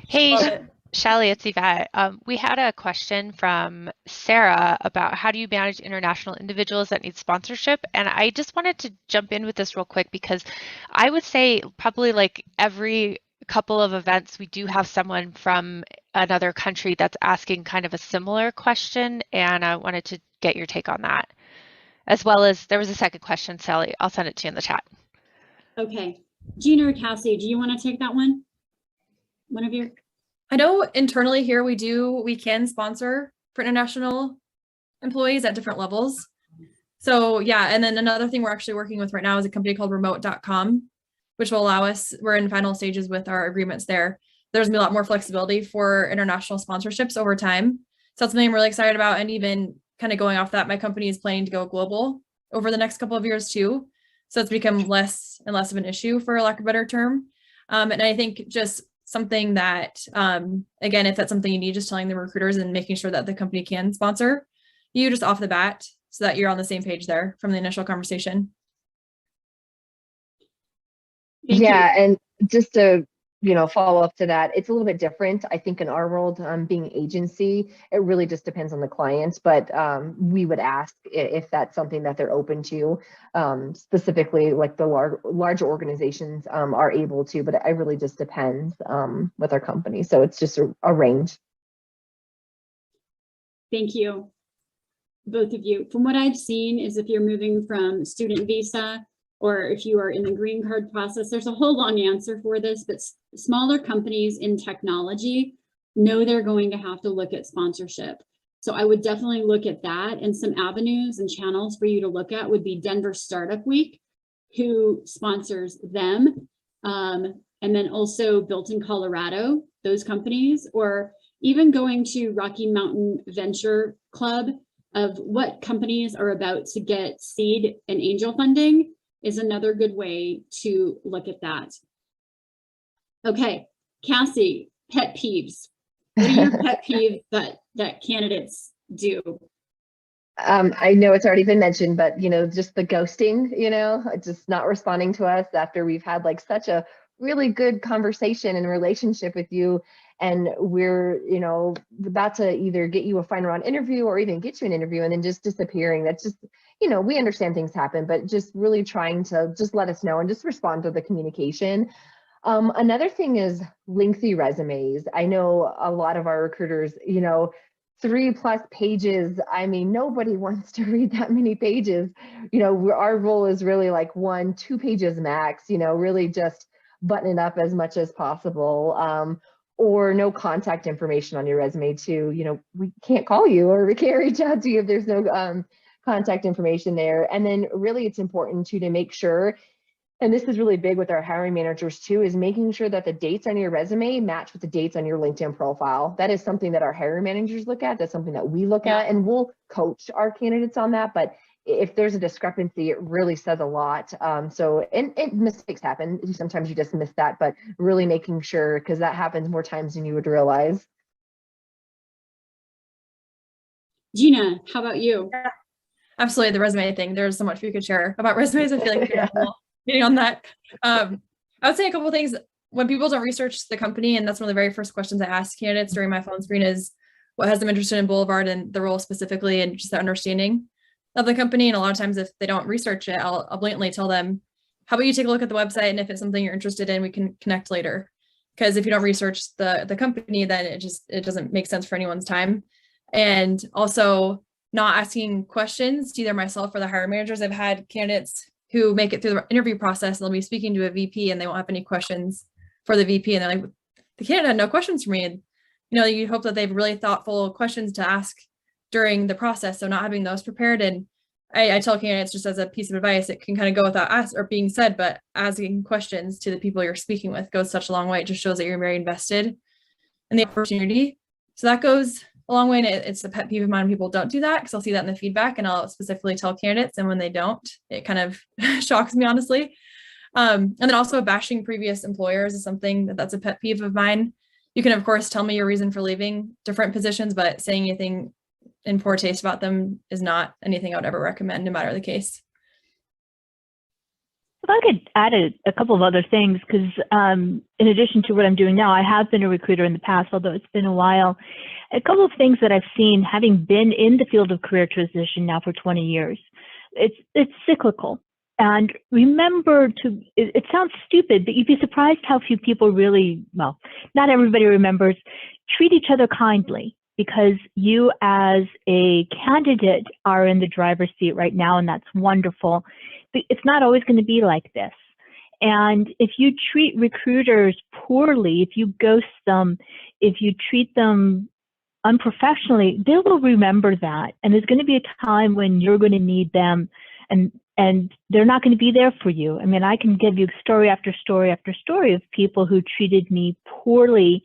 Hey, Chelle, it's Yvette. We had a question from Sarah about how do you manage international individuals that need sponsorship? And I just wanted to jump in with this real quick because I would say probably like every couple of events, we do have someone from another country that's asking kind of a similar question. And I wanted to get your take on that. As well as there was a second question, Sally. I'll send it to you in the chat. Okay. Gina or Cassie, do you want to take that one? One of you? I know internally here we can sponsor for international employees at different levels. So yeah, and then another thing we're actually working with right now is a company called remote.com, which will allow us, we're in final stages with our agreements there. There's gonna be a lot more flexibility for international sponsorships over time. So that's something I'm really excited about. And even kind of going off that, my company is planning to go global over the next couple of years too. So it's become less and less of an issue, for lack of a better term. And I think just something that, again, if that's something you need, just telling the recruiters and making sure that the company can sponsor you just off the bat so that you're on the same page there from the initial conversation. Thank you. And just to follow up to that, it's a little bit different. I think in our world, being agency, it really just depends on the clients, but we would ask if that's something that they're open to, specifically like the large organizations are able to, but it really just depends with our company. So it's just a range. Thank you, both of you. From what I've seen is if you're moving from student visa or if you are in the green card process, there's a whole long answer for this, but smaller companies in technology know they're going to have to look at sponsorship. So I would definitely look at that, and some avenues and channels for you to look at would be Denver Startup Week, who sponsors them. And then also Built in Colorado, those companies, or even going to Rocky Mountain Venture Club of what companies are about to get seed and angel funding is another good way to look at that. Okay, Cassie, pet peeves. What are your pet peeves that candidates do? I know it's already been mentioned, but just the ghosting, just not responding to us after we've had like such a really good conversation and relationship with you. and we're, about to either get you a final round interview or even get you an interview and then just disappearing. That's just, we understand things happen, but just really trying to just let us know and just respond to the communication. Another thing is lengthy resumes. I know a lot of our recruiters, 3+ pages. I mean, nobody wants to read that many pages. Our role is really like 1-2 pages max, really just button it up as much as possible. Or no contact information on your resume too. We can't call you or we can't reach out to you if there's no contact information there. And then really it's important to make sure, and this is really big with our hiring managers too, is making sure that the dates on your resume match with the dates on your LinkedIn profile. That is something that our hiring managers look at. That's something that we look at, and we'll coach our candidates on that. But if there's a discrepancy, it really says a lot. And mistakes happen. Sometimes you just miss that, but really making sure, because that happens more times than you would realize. Gina, how about you? Absolutely, the resume thing. There's so much we could share about resumes. I feel like we could have a whole meeting on that. I would say a couple of things. When people don't research the company, and that's one of the very first questions I ask candidates during my phone screen, is what has them interested in Boulevard and the role specifically, and just the understanding of the company. And a lot of times if they don't research it, I'll blatantly tell them, how about you take a look at the website, and if it's something you're interested in, we can connect later. Because if you don't research the company, then it doesn't make sense for anyone's time. And also not asking questions to either myself or the hiring managers. I've had candidates who make it through the interview process and they'll be speaking to a VP and they won't have any questions for the VP. And they're like, the candidate had no questions for me. And, you hope that they have really thoughtful questions to ask during the process. So not having those prepared. And I tell candidates, just as a piece of advice, it can kind of go without ask or being said, but asking questions to the people you're speaking with goes such a long way. It just shows that you're very invested in the opportunity. So that goes a long way. And it's a pet peeve of mine when people don't do that, because I'll see that in the feedback and I'll specifically tell candidates. And when they don't, it kind of shocks me, honestly. And then also bashing previous employers is something that's a pet peeve of mine. You can, of course, tell me your reason for leaving different positions, but saying anything in poor taste about them is not anything I would ever recommend, no matter the case. If I could add a couple of other things, because in addition to what I'm doing now, I have been a recruiter in the past, although it's been a while. A couple of things that I've seen, having been in the field of career transition now for 20 years, it's cyclical. And remember it sounds stupid, but you'd be surprised how few people really, well, not everybody remembers, treat each other kindly, because you as a candidate are in the driver's seat right now, and that's wonderful. But it's not always going to be like this. And if you treat recruiters poorly, if you ghost them, if you treat them unprofessionally, they will remember that. And there's going to be a time when you're going to need them, and they're not going to be there for you. I mean, I can give you story after story after story of people who treated me poorly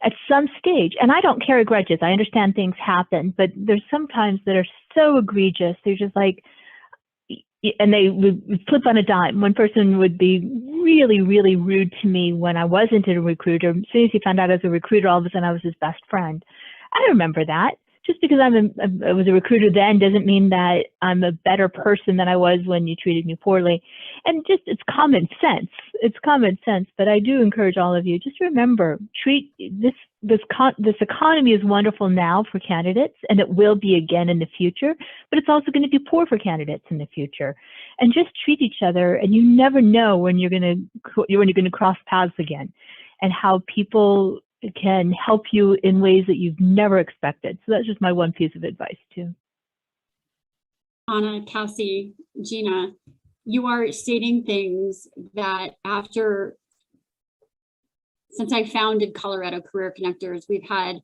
at some stage. And I don't carry grudges. I understand things happen, but there's some times that are so egregious. They're just like, and they would flip on a dime. One person would be really, really rude to me when I wasn't a recruiter. As soon as he found out I was a recruiter, all of a sudden I was his best friend. I remember that. Just because I was a recruiter then doesn't mean that I'm a better person than I was when you treated me poorly. And just, it's common sense. It's common sense. But I do encourage all of you, just remember, treat this economy is wonderful now for candidates, and it will be again in the future, but it's also going to be poor for candidates in the future. And just treat each other, and you never know when you're going to cross paths again, and how people can help you in ways that you've never expected. So that's just my one piece of advice too. Anna, Cassie, Gina, you are stating things that since I founded Colorado Career Connectors, we've had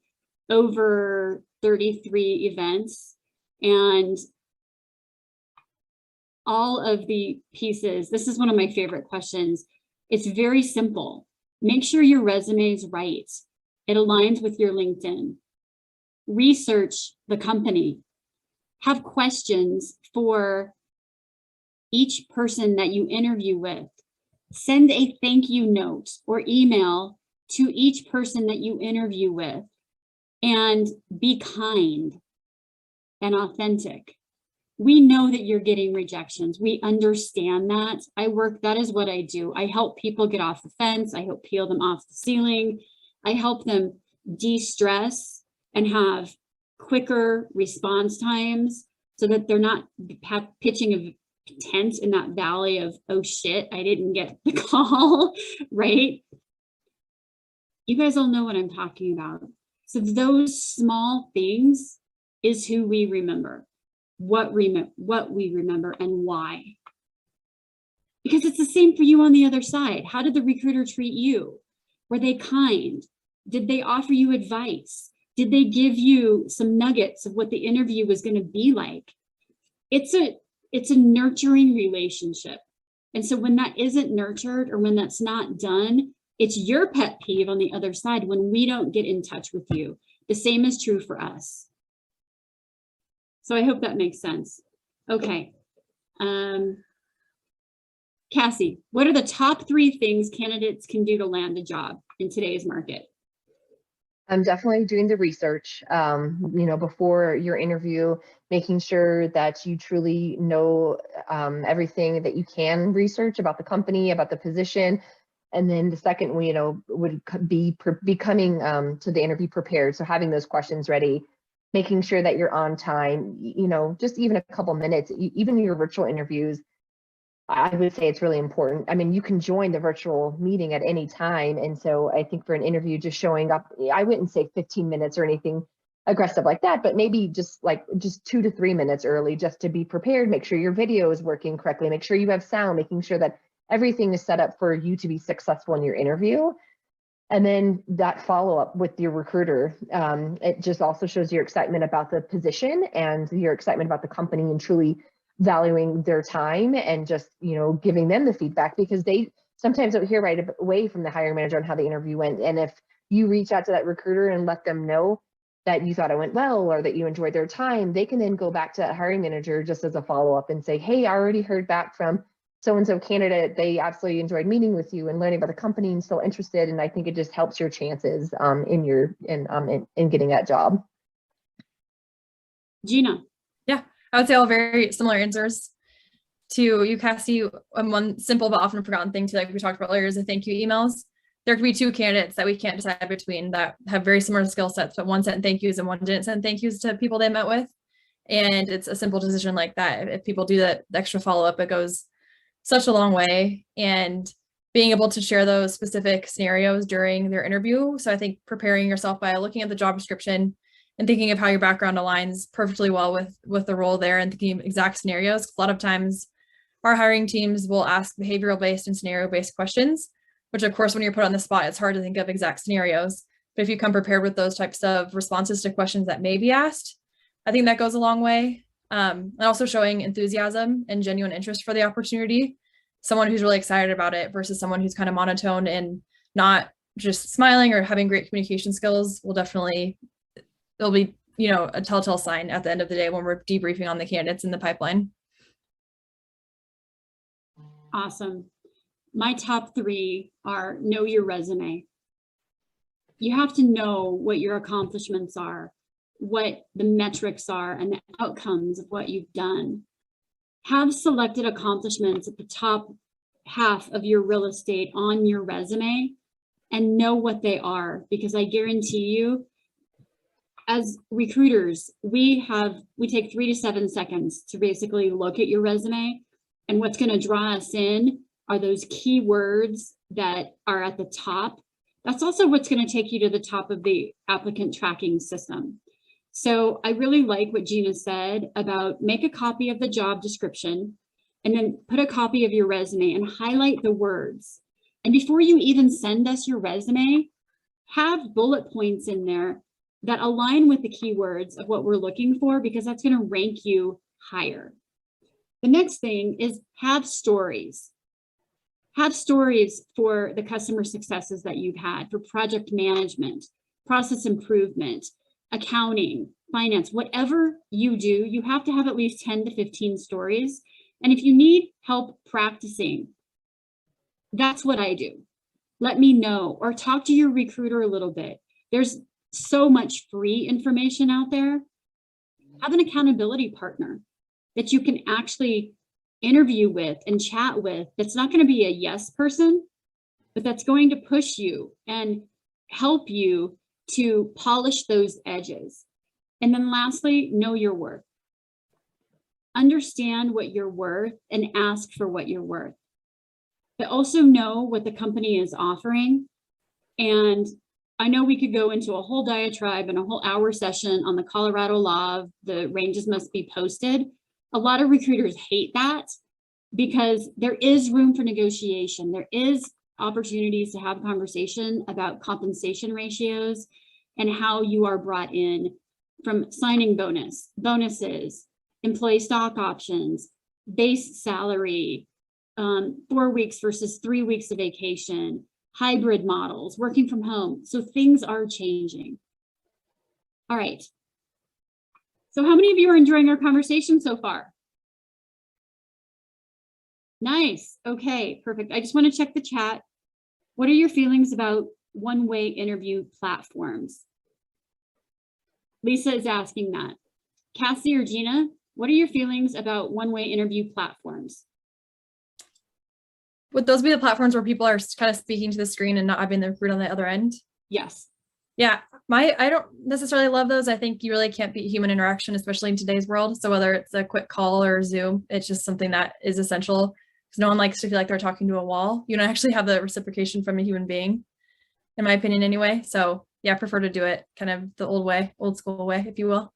over 33 events, and all of the pieces, this is one of my favorite questions. It's very simple. Make sure your resume is right. It aligns with your LinkedIn. Research the company. Have questions for each person that you interview with. Send a thank you note or email to each person that you interview with, and be kind and authentic. We know that you're getting rejections. We understand that. That is what I do. I help people get off the fence. I help peel them off the ceiling. I help them de-stress and have quicker response times so that they're not pitching a tent in that valley of, oh shit, I didn't get the call, right? You guys all know what I'm talking about. So those small things is who we remember, what we remember and why. Because it's the same for you on the other side. How did the recruiter treat you? Were they kind? Did they offer you advice? Did they give you some nuggets of what the interview was going to be like? It's a nurturing relationship. And so when that isn't nurtured or when that's not done, it's your pet peeve on the other side when we don't get in touch with you. The same is true for us. So I hope that makes sense. Okay. Cassie, what are the top 3 things candidates can do to land a job in today's market? I'm definitely doing the research, before your interview, making sure that you truly know everything that you can research about the company, about the position. And then the second, would be coming to the interview prepared. So having those questions ready, making sure that you're on time, just even a couple minutes, even your virtual interviews. I would say it's really important. I mean, you can join the virtual meeting at any time. And so I think for an interview, just showing up, I wouldn't say 15 minutes or anything aggressive like that, but maybe just 2 to 3 minutes early just to be prepared, make sure your video is working correctly, make sure you have sound, making sure that everything is set up for you to be successful in your interview. And then that follow-up with your recruiter, it just also shows your excitement about the position and your excitement about the company and truly valuing their time and just, giving them the feedback, because they sometimes don't hear right away from the hiring manager on how the interview went. And if you reach out to that recruiter and let them know that you thought it went well or that you enjoyed their time, they can then go back to that hiring manager just as a follow-up and say, hey, I already heard back from so-and-so candidate. They absolutely enjoyed meeting with you and learning about the company and still interested. And I think it just helps your chances in getting that job. Gina. Yeah, I would say all very similar answers to you, Cassie. One simple but often forgotten thing too, like we talked about earlier, is the thank you emails. There could be 2 candidates that we can't decide between that have very similar skill sets, but one sent thank yous and one didn't send thank yous to people they met with. And it's a simple decision like that. If people do that extra follow-up, it goes such a long way. And being able to share those specific scenarios during their interview. So I think preparing yourself by looking at the job description and thinking of how your background aligns perfectly well with the role there and thinking of exact scenarios. A lot of times our hiring teams will ask behavioral-based and scenario-based questions, which of course, when you're put on the spot, it's hard to think of exact scenarios. But if you come prepared with those types of responses to questions that may be asked, I think that goes a long way. And also showing enthusiasm and genuine interest for the opportunity. Someone who's really excited about it versus someone who's kind of monotone and not just smiling or having great communication skills will definitely, it'll be, a telltale sign at the end of the day when we're debriefing on the candidates in the pipeline. Awesome. My top 3 are: know your resume. You have to know what your accomplishments are, what the metrics are, and the outcomes of what you've done. Have selected accomplishments at the top half of your real estate on your resume and know what they are, because I guarantee you, as recruiters, we take 3 to 7 seconds to basically look at your resume, and what's going to draw us in are those keywords that are at the top. That's also what's going to take you to the top of the applicant tracking system. So I really like what Gina said about make a copy of the job description and then put a copy of your resume and highlight the words. And before you even send us your resume, have bullet points in there that align with the keywords of what we're looking for, because that's going to rank you higher. The next thing is have stories. Have stories for the customer successes that you've had, for project management, process improvement, accounting, finance, whatever you do, you have to have at least 10 to 15 stories. And if you need help practicing, that's what I do. Let me know, or talk to your recruiter a little bit. There's so much free information out there. Have an accountability partner that you can actually interview with and chat with. That's not going to be a yes person, but that's going to push you and help you to polish those edges. And then lastly, know your worth. Understand what you're worth and ask for what you're worth. But also know what the company is offering. And I know we could go into a whole diatribe and a whole hour session on the Colorado law of the ranges must be posted. A lot of recruiters hate that because there is room for negotiation. There is opportunities to have conversation about compensation ratios and how you are brought in, from signing bonuses, employee stock options, base salary, 4 weeks versus 3 weeks of vacation, hybrid models, working from home. So things are changing. All right. So how many of you are enjoying our conversation so far? Nice. Okay, perfect. I just want to check the chat. What are your feelings about one-way interview platforms? Lisa is asking that. Cassie or Gina, what are your feelings about one-way interview platforms? Would those be the platforms where people are kind of speaking to the screen and not having the recruit on the other end? Yes. Yeah, I don't necessarily love those. I think you really can't beat human interaction, especially in today's world. So whether it's a quick call or Zoom, it's just something that is essential because no one likes to feel like they're talking to a wall. You don't actually have the reciprocation from a human being, in my opinion anyway. So yeah, I prefer to do it kind of the old way, old school way, if you will.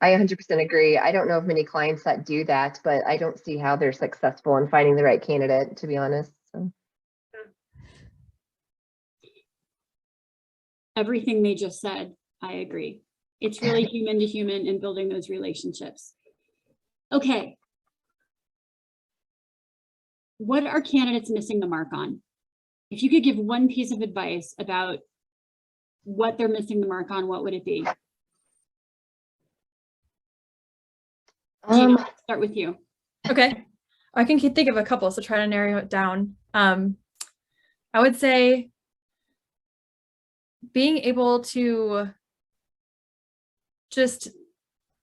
I 100% agree. I don't know of many clients that do that, but I don't see how they're successful in finding the right candidate, to be honest. So. Everything they just said, I agree. It's really human to human and building those relationships. Okay. What are candidates missing the mark on? If you could give one piece of advice about what they're missing the mark on, what would it be? Gina, let's start with you. Okay. I can think of a couple, so try to narrow it down. I would say being able to just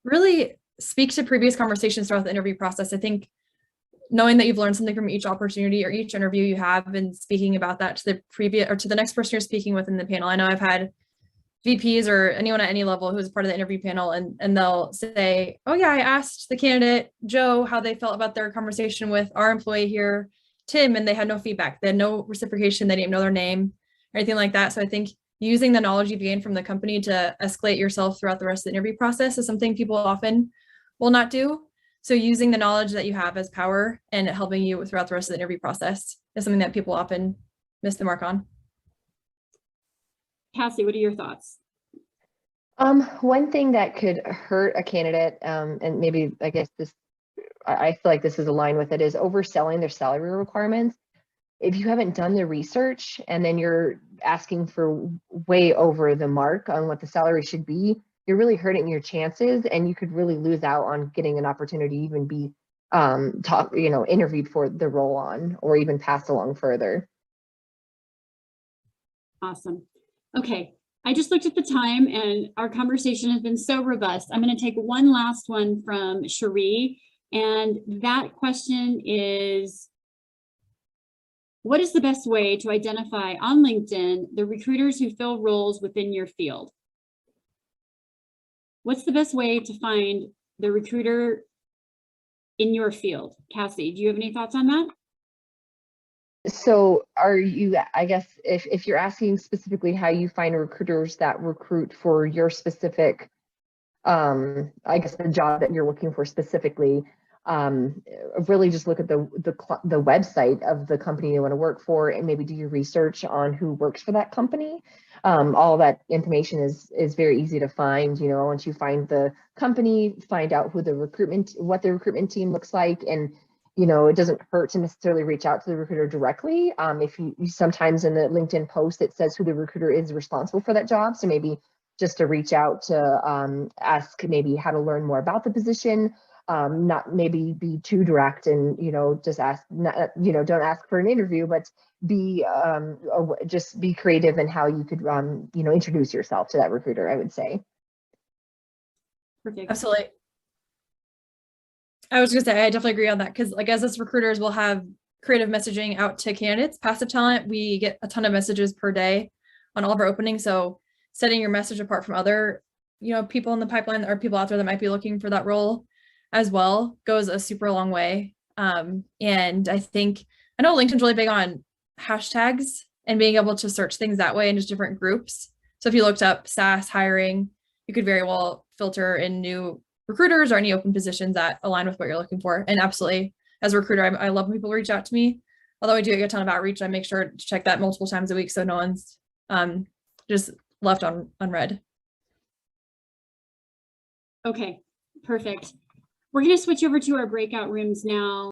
really speak to previous conversations throughout the interview process. I think knowing that you've learned something from each opportunity or each interview you have and speaking about that to the previous or to the next person you're speaking with in the panel. I know I've had VPs or anyone at any level who's part of the interview panel and they'll say, oh yeah, I asked the candidate Joe how they felt about their conversation with our employee here, Tim, and they had no feedback. They had no reciprocation. They didn't know their name or anything like that. So I think using the knowledge you've gained from the company to escalate yourself throughout the rest of the interview process is something people often will not do. So using the knowledge that you have as power and helping you throughout the rest of the interview process is something that people often miss the mark on. Cassie, what are your thoughts? One thing that could hurt a candidate, and maybe I guess this, I feel like this is aligned with it, is overselling their salary requirements. If you haven't done the research and then you're asking for way over the mark on what the salary should be, you're really hurting your chances, and you could really lose out on getting an opportunity to even be interviewed for the role on, or even passed along further. Awesome. Okay. I just looked at the time and our conversation has been so robust. I'm going to take one last one from Cherie. And that question is, what is the best way to identify on LinkedIn the recruiters who fill roles within your field? What's the best way to find the recruiter in your field? Cassie, do you have any thoughts on that? So are you, I guess, if you're asking specifically how you find recruiters that recruit for your specific, I guess the job that you're looking for specifically, really just look at the website of the company you want to work for and maybe do your research on who works for that company. All that information is very easy to find. You know, once you find the company, find out what the recruitment team looks like, and you know, it doesn't hurt to necessarily reach out to the recruiter directly. If you sometimes in the LinkedIn post, it says who the recruiter is responsible for that job. So maybe just to reach out to ask maybe how to learn more about the position, not maybe be too direct and, you know, just ask, don't ask for an interview, but be just be creative in how you could, introduce yourself to that recruiter, I would say. Perfect. Absolutely. I was going to say, I definitely agree on that because like as recruiters, we'll have creative messaging out to candidates, passive talent. We get a ton of messages per day on all of our openings. So setting your message apart from other, people in the pipeline or people out there that might be looking for that role as well goes a super long way. And I know LinkedIn's really big on hashtags and being able to search things that way in just different groups. So if you looked up SaaS hiring, you could very well filter in new recruiters or any open positions that align with what you're looking for. And absolutely, as a recruiter, I love when people reach out to me. Although I do get a ton of outreach, I make sure to check that multiple times a week so no one's just left unread. Okay, perfect. We're going to switch over to our breakout rooms now.